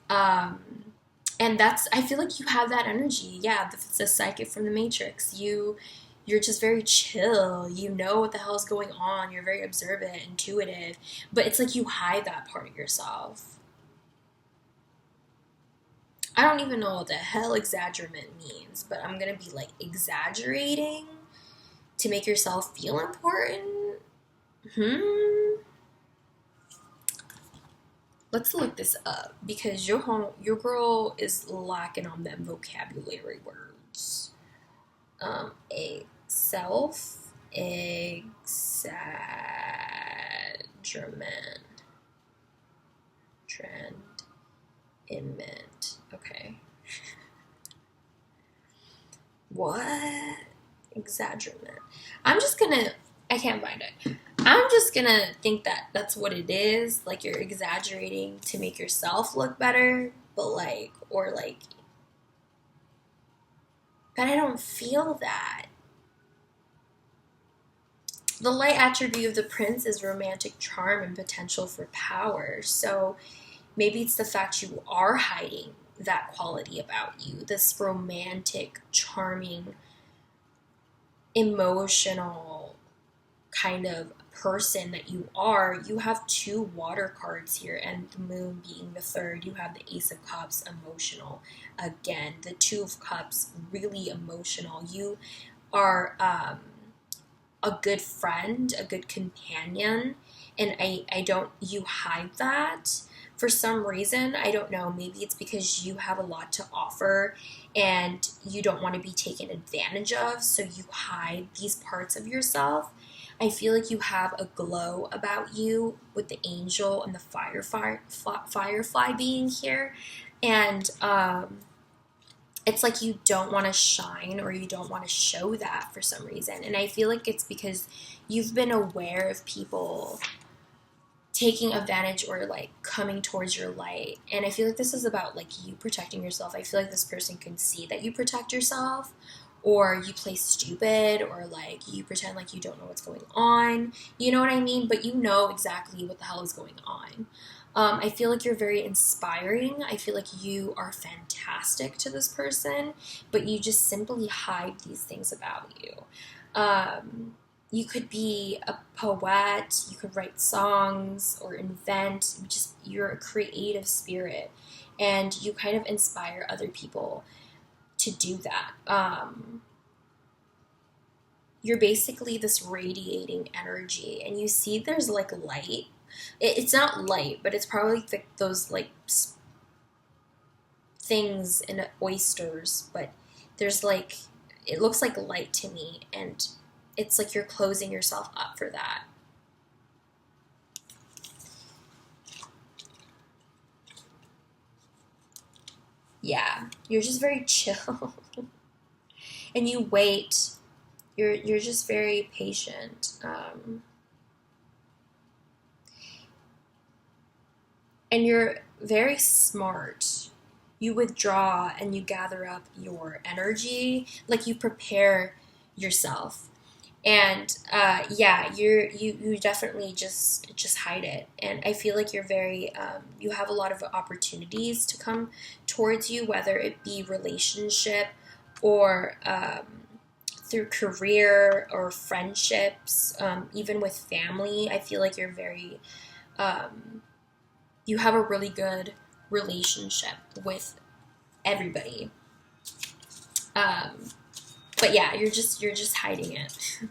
[SPEAKER 1] and I feel like you have that energy. Yeah, the psychic from The Matrix. You're just very chill. You know what the hell is going on. You're very observant, intuitive, but it's like you hide that part of yourself. I don't even know what the hell exaggerament means, but I'm going to be like exaggerating to make yourself feel important. Let's look this up, because your girl is lacking on them vocabulary words. A self Exaggerment. Trend. Imment. Okay. What? Exaggerment. I can't find it. I'm just gonna think that that's what it is. Like, you're exaggerating to make yourself look better, but but I don't feel that. The light attribute of the prince is romantic charm and potential for power. So maybe it's the fact you are hiding that quality about you, this romantic, charming, emotional kind of person that you are. You have 2 water cards here, and the moon being the third. You have the Ace of Cups, emotional. Again, the 2 of Cups, really emotional. You are a good friend, a good companion, and you hide that for some reason. I don't know, maybe it's because you have a lot to offer and you don't want to be taken advantage of, so you hide these parts of yourself. I feel like you have a glow about you with the angel and the firefly being here, and it's like you don't want to shine, or you don't want to show that for some reason. And I feel like it's because you've been aware of people taking advantage or like coming towards your light. And I feel like this is about like you protecting yourself. I feel like this person can see that you protect yourself, or you play stupid, or like you pretend like you don't know what's going on. You know what I mean? But you know exactly what the hell is going on. I feel like you're very inspiring. I feel like you are fantastic to this person, but you just simply hide these things about you. You could be a poet, you could write songs or invent. You're a creative spirit, and you kind of inspire other people to do that. You're basically this radiating energy, and you see there's like light. It's not light, but it's probably those like things in oysters, but there's like, it looks like light to me, and it's like you're closing yourself up for that. Yeah, you're just very chill. And you wait. You're just very patient. And you're very smart. You withdraw and you gather up your energy, like you prepare yourself. And yeah, you definitely just hide it. And I feel like you're very you have a lot of opportunities to come towards you, whether it be relationship or through career or friendships, even with family. I feel like you're very you have a really good relationship with everybody. But yeah, you're just hiding it.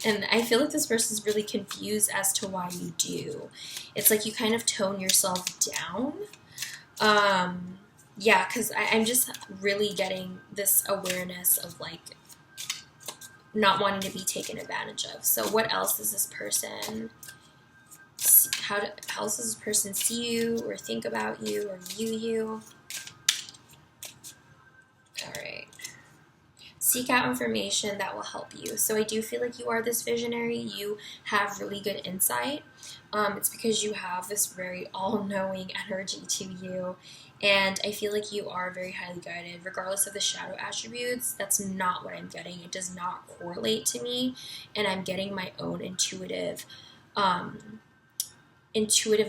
[SPEAKER 1] And I feel like this person's really confused as to why you do. It's like you kind of tone yourself down. Yeah, because I'm just really getting this awareness of like not wanting to be taken advantage of. So what else does this person, how else does this person see you or think about you or view you? All right. Seek out information that will help you. So I do feel like you are this visionary. You have really good insight. It's because you have this very all-knowing energy to you. And I feel like you are very highly guided. Regardless of the shadow attributes, that's not what I'm getting. It does not correlate to me. And I'm getting my own intuitive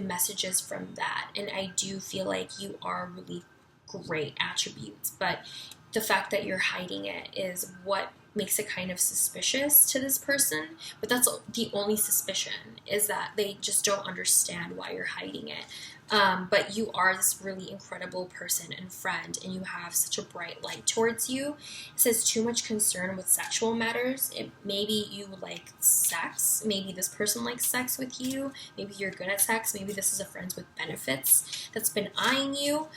[SPEAKER 1] messages from that. And I do feel like you are really great attributes. But the fact that you're hiding it is what makes it kind of suspicious to this person. But that's the only suspicion, is that they just don't understand why you're hiding it. But you are this really incredible person and friend, and you have such a bright light towards you. It says too much concern with sexual matters. Maybe you like sex. Maybe this person likes sex with you. Maybe you're good at sex. Maybe this is a friend with benefits that's been eyeing you.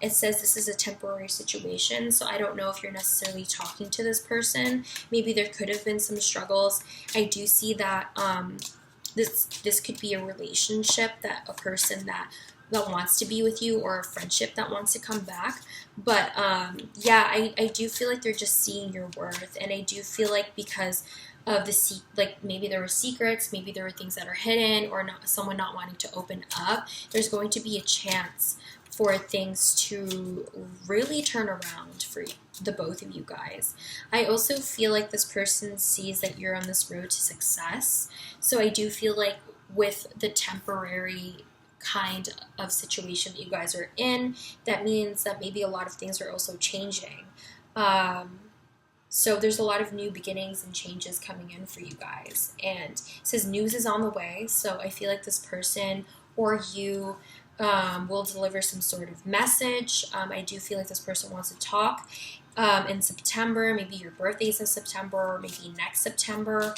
[SPEAKER 1] It says this is a temporary situation, so I don't know if you're necessarily talking to this person. Maybe there could have been some struggles. I do see that this could be a relationship, that a person that wants to be with you, or a friendship that wants to come back. But yeah, I do feel like they're just seeing your worth, and I do feel like because of the like maybe there were secrets, maybe there were things that are hidden, or someone not wanting to open up, there's going to be a chance for things to really turn around for the both of you guys. I also feel like this person sees that you're on this road to success. So I do feel like with the temporary kind of situation that you guys are in, that means that maybe a lot of things are also changing. So there's a lot of new beginnings and changes coming in for you guys. And it says news is on the way. So I feel like this person or you will deliver some sort of message. I do feel like this person wants to talk in September. Maybe your birthday's in September, or maybe next September.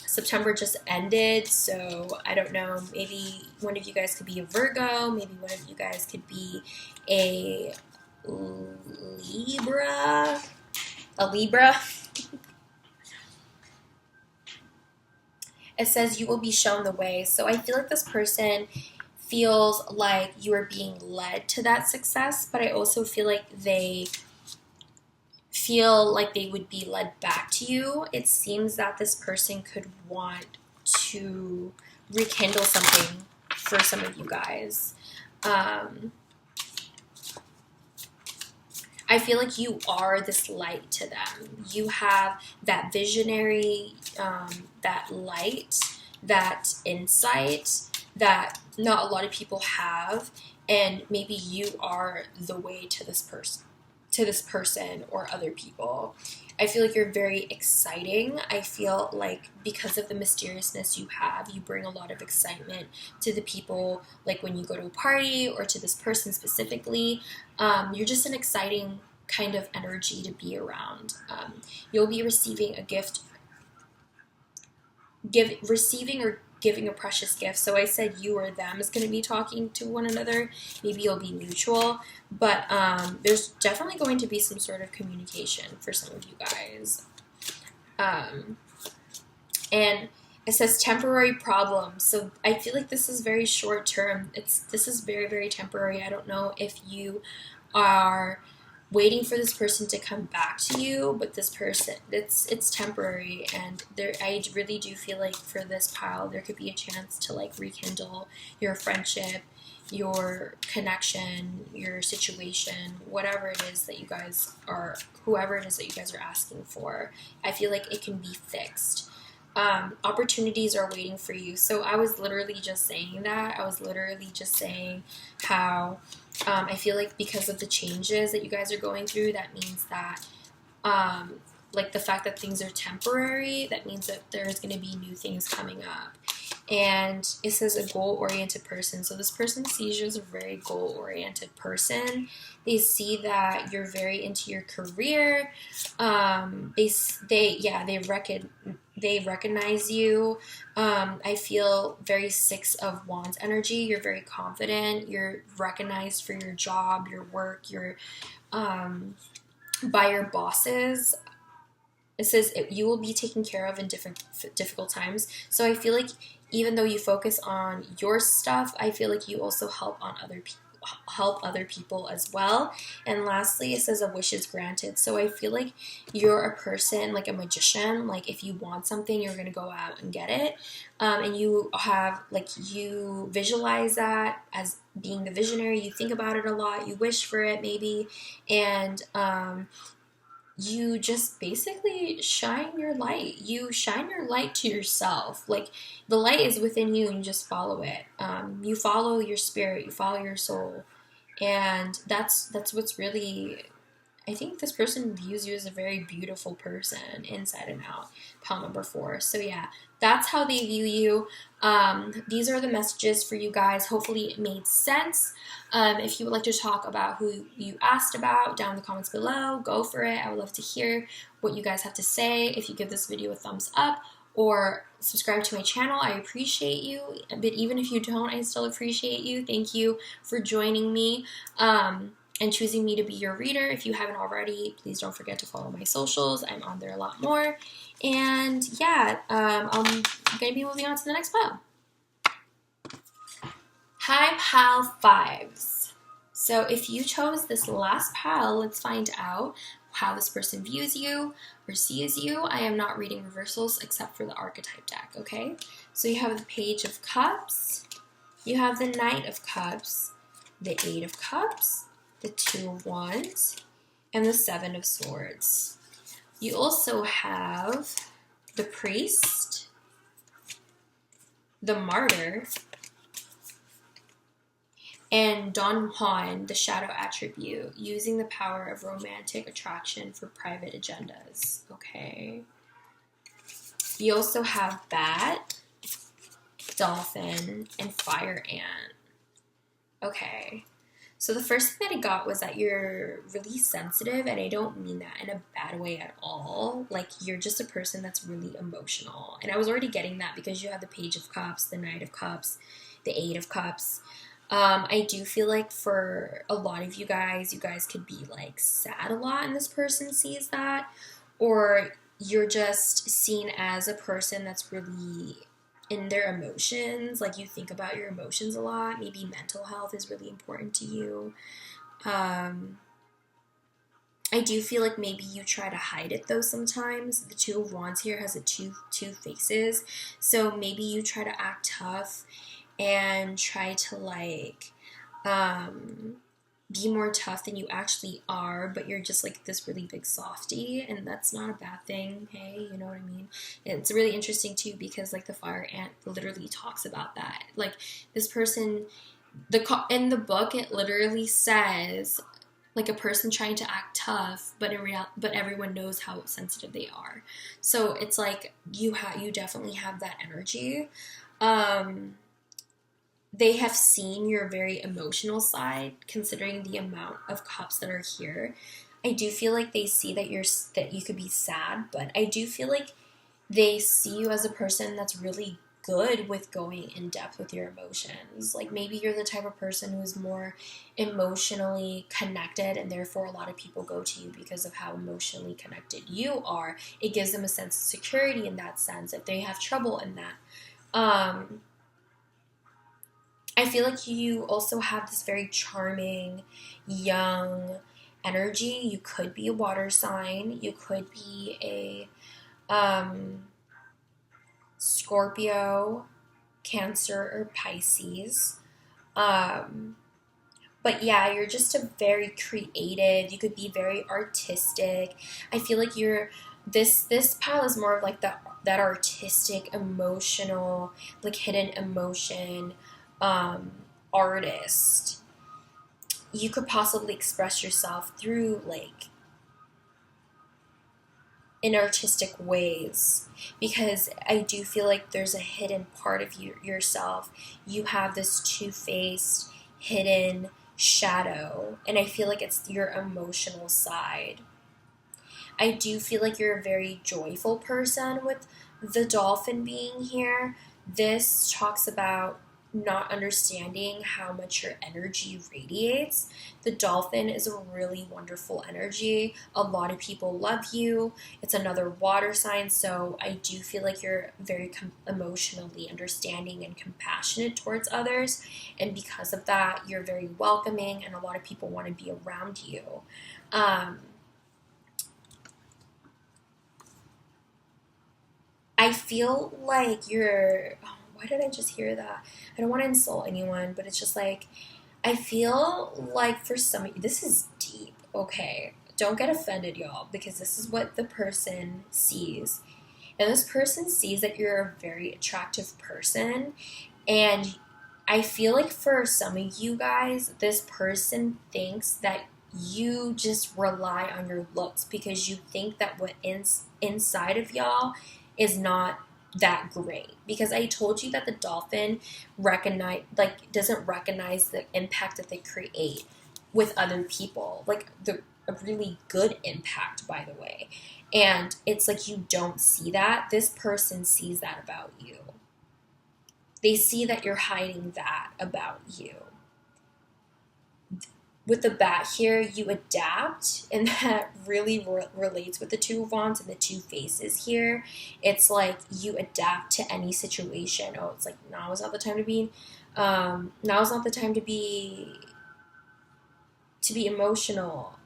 [SPEAKER 1] September just ended, so I don't know. Maybe one of you guys could be a Virgo. Maybe one of you guys could be a Libra. It says you will be shown the way. So I feel like this person feels like you are being led to that success, but I also feel like they feel like they would be led back to you. It seems that this person could want to rekindle something for some of you guys. I feel like you are this light to them. You have that visionary, that light, that insight that not a lot of people have, and maybe you are the way to this person or other people. I feel like you're very exciting. I feel like because of the mysteriousness you have, you bring a lot of excitement to the people, like when you go to a party or to this person specifically. You're just an exciting kind of energy to be around. You'll be receiving a gift, receiving or giving a precious gift. So I said you or them is going to be talking to one another. Maybe you'll be mutual, but there's definitely going to be some sort of communication for some of you guys. And it says temporary problems. So I feel like this is very short term. This is very, very temporary. I don't know if you are waiting for this person to come back to you, but this person, it's temporary, and I really do feel like for this pile there could be a chance to like rekindle your friendship, your connection, your situation, whatever it is that you guys are, whoever it is that you guys are asking for. I feel like it can be fixed. Opportunities are waiting for you. So I was literally just saying that. I was literally just saying how I feel like because of the changes that you guys are going through, that means that like the fact that things are temporary, that means that there's going to be new things coming up. And it says a goal-oriented person. So this person sees you as a very goal-oriented person. They see that you're very into your career. They recognize you. I feel very Six of Wands energy. You're very confident. You're recognized for your job, your work, your by your bosses. It says you will be taken care of in difficult times. So I feel like even though you focus on your stuff, I feel like you also help other people as well. And lastly, it says a wish is granted. So I feel like you're a person, like a magician. Like if you want something, you're going to go out and get it. And you you visualize that as being the visionary. You think about it a lot. You wish for it maybe. And you just basically shine your light. You shine your light to yourself. Like the light is within you and you just follow it. You follow your spirit, you follow your soul. And that's what's really, I think this person views you as a very beautiful person inside and out. Pile number 4. So yeah, that's how they view you. These are the messages for you guys. Hopefully it made sense. If you would like to talk about who you asked about down in the comments below, go for it. I would love to hear what you guys have to say. If you give this video a thumbs up or subscribe to my channel, I appreciate you. But even if you don't, I still appreciate you. Thank you for joining me and choosing me to be your reader. If you haven't already, please don't forget to follow my socials. I'm on there a lot more. And yeah, I'm going to be moving on to the next pile. Hi, pile 5s. So if you chose this last pile, let's find out how this person views you or sees you. I am not reading reversals except for the archetype deck, okay? So you have the Page of Cups, you have the Knight of Cups, the 8 of Cups, the 2 of Wands, and the 7 of Swords. You also have the Priest, the Martyr, and Don Juan, the Shadow attribute, using the power of romantic attraction for private agendas. Okay. You also have Bat, Dolphin, and Fire Ant. Okay. So the first thing that I got was that you're really sensitive, and I don't mean that in a bad way at all. Like, you're just a person that's really emotional. And I was already getting that because you have the Page of Cups, the Knight of Cups, the 8 of Cups. I do feel like for a lot of you guys could be like sad a lot and this person sees that. Or you're just seen as a person that's really in their emotions, like you think about your emotions a lot. Maybe mental health is really important to you. I do feel like maybe you try to hide it though sometimes. The 2 of Wands here has a two faces, so maybe you try to act tough and try to like be more tough than you actually are, but you're just like this really big softie, and that's not a bad thing. Hey, you know what I mean? It's really interesting too because like the Fire Ant literally talks about that. Like this person, in the book it literally says like a person trying to act tough, but but everyone knows how sensitive they are. So it's like you definitely have that energy. They have seen your very emotional side, considering the amount of cups that are here. I do feel like they see that you could be sad, but I do feel like they see you as a person that's really good with going in depth with your emotions. Like maybe you're the type of person who's more emotionally connected, and therefore a lot of people go to you because of how emotionally connected you are. It gives them a sense of security in that sense if they have trouble in that. I feel like you also have this very charming, young energy. You could be a water sign. You could be a Scorpio, Cancer, or Pisces. But yeah, you're just a very creative. You could be very artistic. I feel like this pile is more of like that artistic, emotional, like hidden emotion artist. You could possibly express yourself through like in artistic ways, because I do feel like there's a hidden part of yourself. You have this two-faced hidden shadow, and I feel like it's your emotional side. I do feel like you're a very joyful person with the dolphin being here. This talks about not understanding how much your energy radiates. The dolphin is a really wonderful energy. A lot of people love you. It's another water sign, so I do feel like you're very emotionally understanding and compassionate towards others, and because of that, you're very welcoming, and a lot of people want to be around you. I feel like you're... why did I just hear that? I don't want to insult anyone, but it's just like, I feel like for some of you, this is deep, okay? Don't get offended, y'all, because this is what the person sees. And this person sees that you're a very attractive person, and I feel like for some of you guys, this person thinks that you just rely on your looks because you think that what inside of y'all is not that great, because I told you that the dolphin doesn't recognize the impact that they create with other people, like a really good impact, by the way. And it's like you don't see that. This person sees that about you. They see that you're hiding that about you. With the bat here, you adapt, and that really relates with the Two of Wands and the Two Faces here. It's like you adapt to any situation. Oh, it's like now is not the time to be. Now is not the time to be emotional.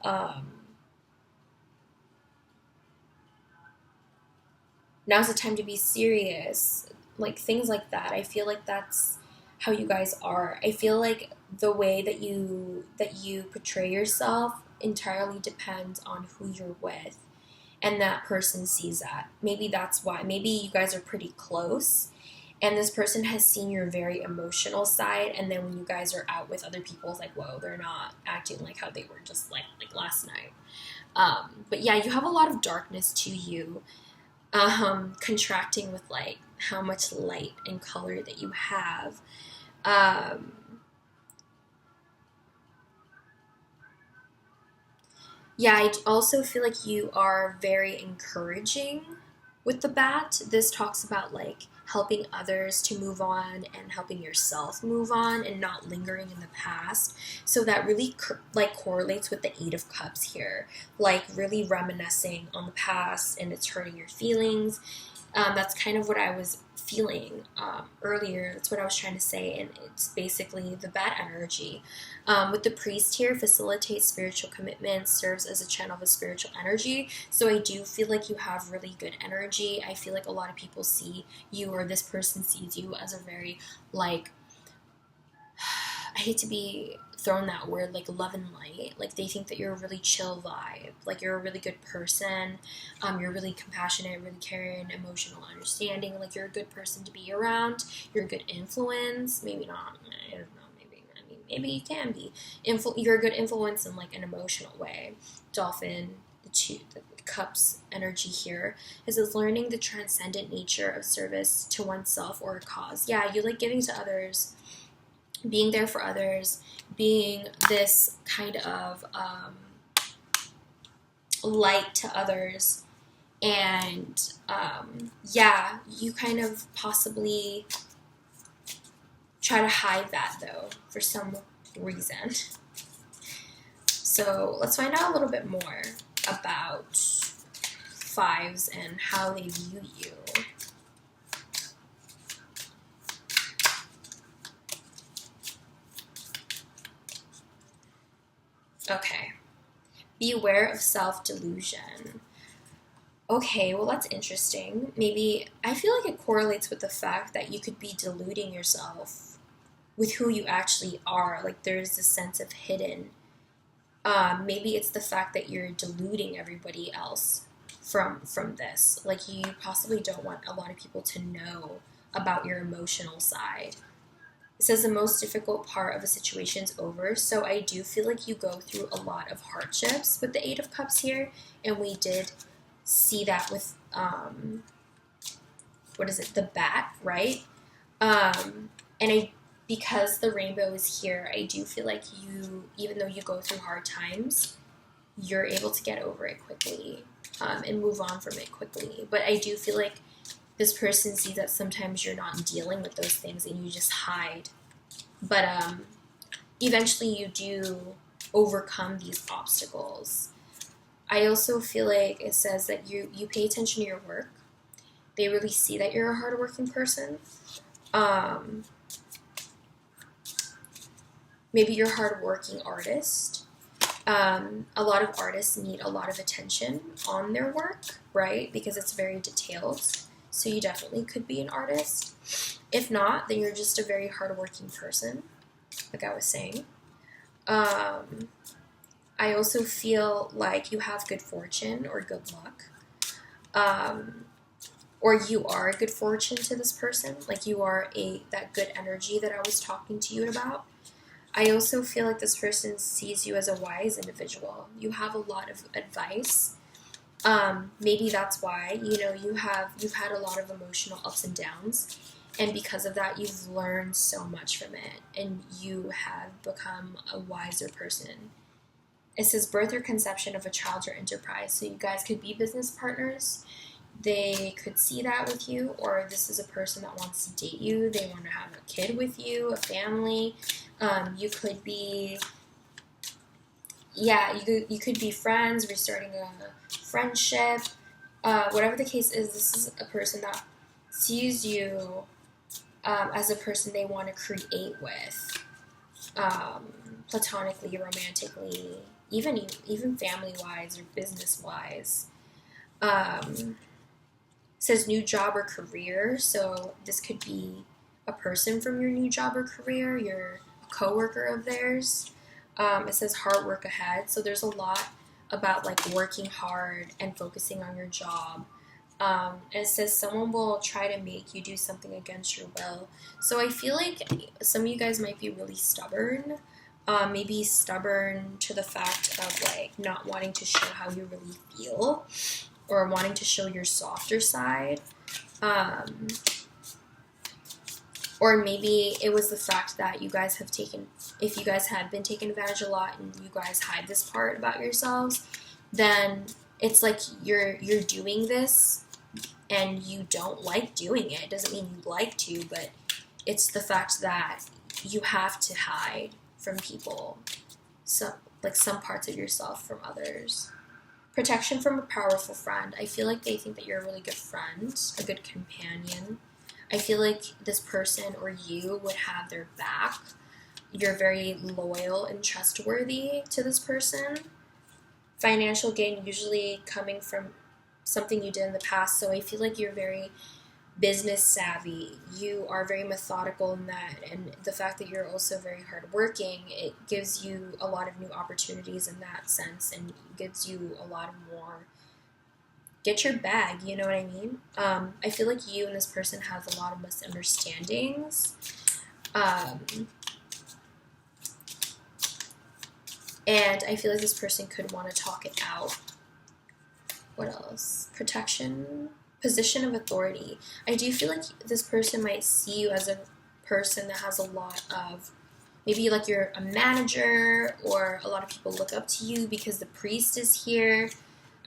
[SPEAKER 1] Now's the time to be serious. Like things like that. I feel like that's how you guys are. I feel like the way that you portray yourself entirely depends on who you're with, and that person sees that. Maybe that's why. Maybe you guys are pretty close, and this person has seen your very emotional side, and then when you guys are out with other people, it's like, whoa, they're not acting like how they were just like last night. But yeah, you have a lot of darkness to you, contracting with like how much light and color that you have. Yeah, I also feel like you are very encouraging with the bat. This talks about like helping others to move on and helping yourself move on and not lingering in the past. So that really correlates with the Eight of Cups here, like really reminiscing on the past and it's hurting your feelings. That's kind of what I was feeling earlier. That's what I was trying to say, and it's basically the bad energy. With the priest here, facilitates spiritual commitment, serves as a channel of a spiritual energy. So I do feel like you have really good energy. I feel like a lot of people see you, or this person sees you as a very like, I hate to be thrown that word, like love and light. Like they think that you're a really chill vibe, like you're a really good person, you're really compassionate, really caring, emotional, understanding, like you're a good person to be around, you're a good influence. Maybe not, I don't know, maybe you can be you're a good influence in like an emotional way. Dolphin, the cups energy here is learning the transcendent nature of service to oneself or a cause. Yeah, you like giving to others, being there for others, being this kind of light to others. And yeah, you kind of possibly try to hide that though for some reason. So let's find out a little bit more about fives and how they view you. Okay. Be aware of self-delusion. Okay, well that's interesting. Maybe, I feel like it correlates with the fact that you could be deluding yourself with who you actually are. Like there's this sense of hidden. Maybe it's the fact that you're deluding everybody else from this. Like you possibly don't want a lot of people to know about your emotional side. It says the most difficult part of a situation is over. So I do feel like you go through a lot of hardships with the Eight of Cups here. And we did see that with, the bat, right? Because the rainbow is here, I do feel like you, even though you go through hard times, you're able to get over it quickly, and move on from it quickly. But I do feel like this person sees that sometimes you're not dealing with those things and you just hide. But eventually you do overcome these obstacles. I also feel like it says that you pay attention to your work. They really see that you're a hardworking person. Maybe you're a hardworking artist. A lot of artists need a lot of attention on their work, right? Because it's very detailed. So you definitely could be an artist. If not, then you're just a very hardworking person, like I was saying. I also feel like you have good fortune or good luck. Or you are a good fortune to this person. Like you are that good energy that I was talking to you about. I also feel like this person sees you as a wise individual. You have a lot of advice. Maybe that's why, you know, you've had a lot of emotional ups and downs, and because of that, you've learned so much from it, and you have become a wiser person. It says birth or conception of a child or enterprise. So you guys could be business partners. They could see that with you, or this is a person that wants to date you. They want to have a kid with you, a family. You could be, yeah, you could be friends, restarting a friendship. Whatever the case is, this is a person that sees you as a person they want to create with, platonically, romantically, even family-wise or business-wise. Says new job or career, so this could be a person from your new job or career, you're a coworker of theirs. It says hard work ahead, so there's a lot about like working hard and focusing on your job. It says someone will try to make you do something against your will. So I feel like some of you guys might be really stubborn. Maybe stubborn to the fact of like not wanting to show how you really feel, or wanting to show your softer side. Or maybe it was the fact that you guys have if you guys have been taken advantage a lot and you guys hide this part about yourselves, then it's like you're doing this and you don't like doing it. It doesn't mean you like to, but it's the fact that you have to hide from people, so like some parts of yourself from others. Protection from a powerful friend. I feel like they think that you're a really good friend, a good companion. I feel like this person or you would have their back. You're very loyal and trustworthy to this person. Financial gain usually coming from something you did in the past, so I feel like you're very business savvy. You are very methodical in that, and the fact that you're also very hardworking, it gives you a lot of new opportunities in that sense, and gives you a lot of more get your bag, you know what I mean? I feel like you and this person have a lot of misunderstandings. And I feel like this person could want to talk it out. What else? Protection. Position of authority. I do feel like this person might see you as a person that has a lot of, maybe like you're a manager, or a lot of people look up to you because the priest is here.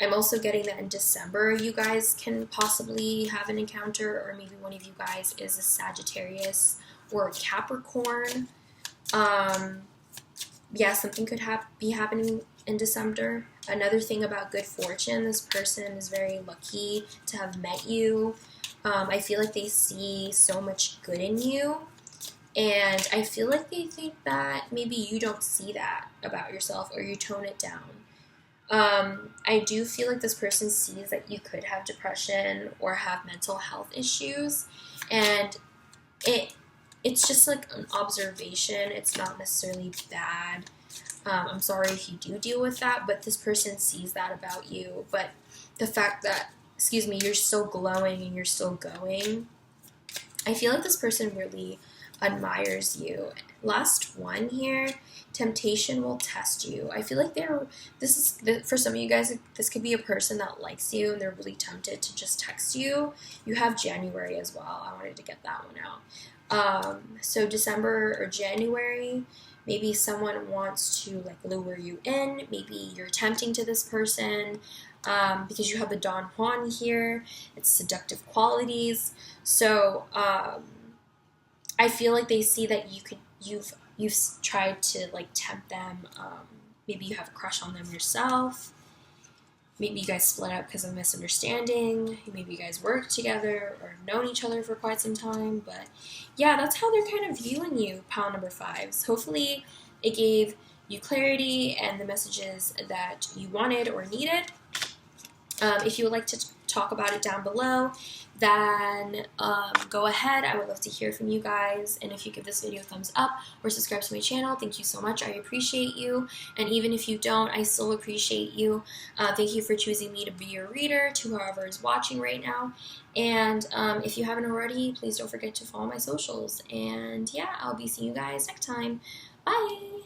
[SPEAKER 1] I'm also getting that in December you guys can possibly have an encounter, or maybe one of you guys is a Sagittarius or a Capricorn. Yeah, something could be happening in December. Another thing about good fortune, this person is very lucky to have met you. I feel like they see so much good in you, and I feel like they think that maybe you don't see that about yourself, or you tone it down. I do feel like this person sees that you could have depression or have mental health issues, and it's just like an observation. It's not necessarily bad. I'm sorry if you do deal with that, but this person sees that about you. But the fact that, you're still glowing and you're still going, I feel like this person really admires you. Last one here, temptation will test you. I feel like for some of you guys, this could be a person that likes you and they're really tempted to just text you. You have January as well. I wanted to get that one out. So December or January, maybe someone wants to like lure you in. Maybe you're tempting to this person because you have the Don Juan here. It's seductive qualities. So I feel like they see that you've tried to like tempt them. Maybe you have a crush on them yourself. Maybe you guys split up because of misunderstanding. Maybe you guys worked together or known each other for quite some time. But yeah, that's how they're kind of viewing you, pile number 5s. Hopefully it gave you clarity and the messages that you wanted or needed. If you would like to talk about it down below, then go ahead. I would love to hear from you guys. And if you give this video a thumbs up or subscribe to my channel, thank you so much. I appreciate you. And even if you don't, I still appreciate you. Thank you for choosing me to be your reader, to whoever is watching right now. And if you haven't already, please don't forget to follow my socials. And yeah, I'll be seeing you guys next time. Bye!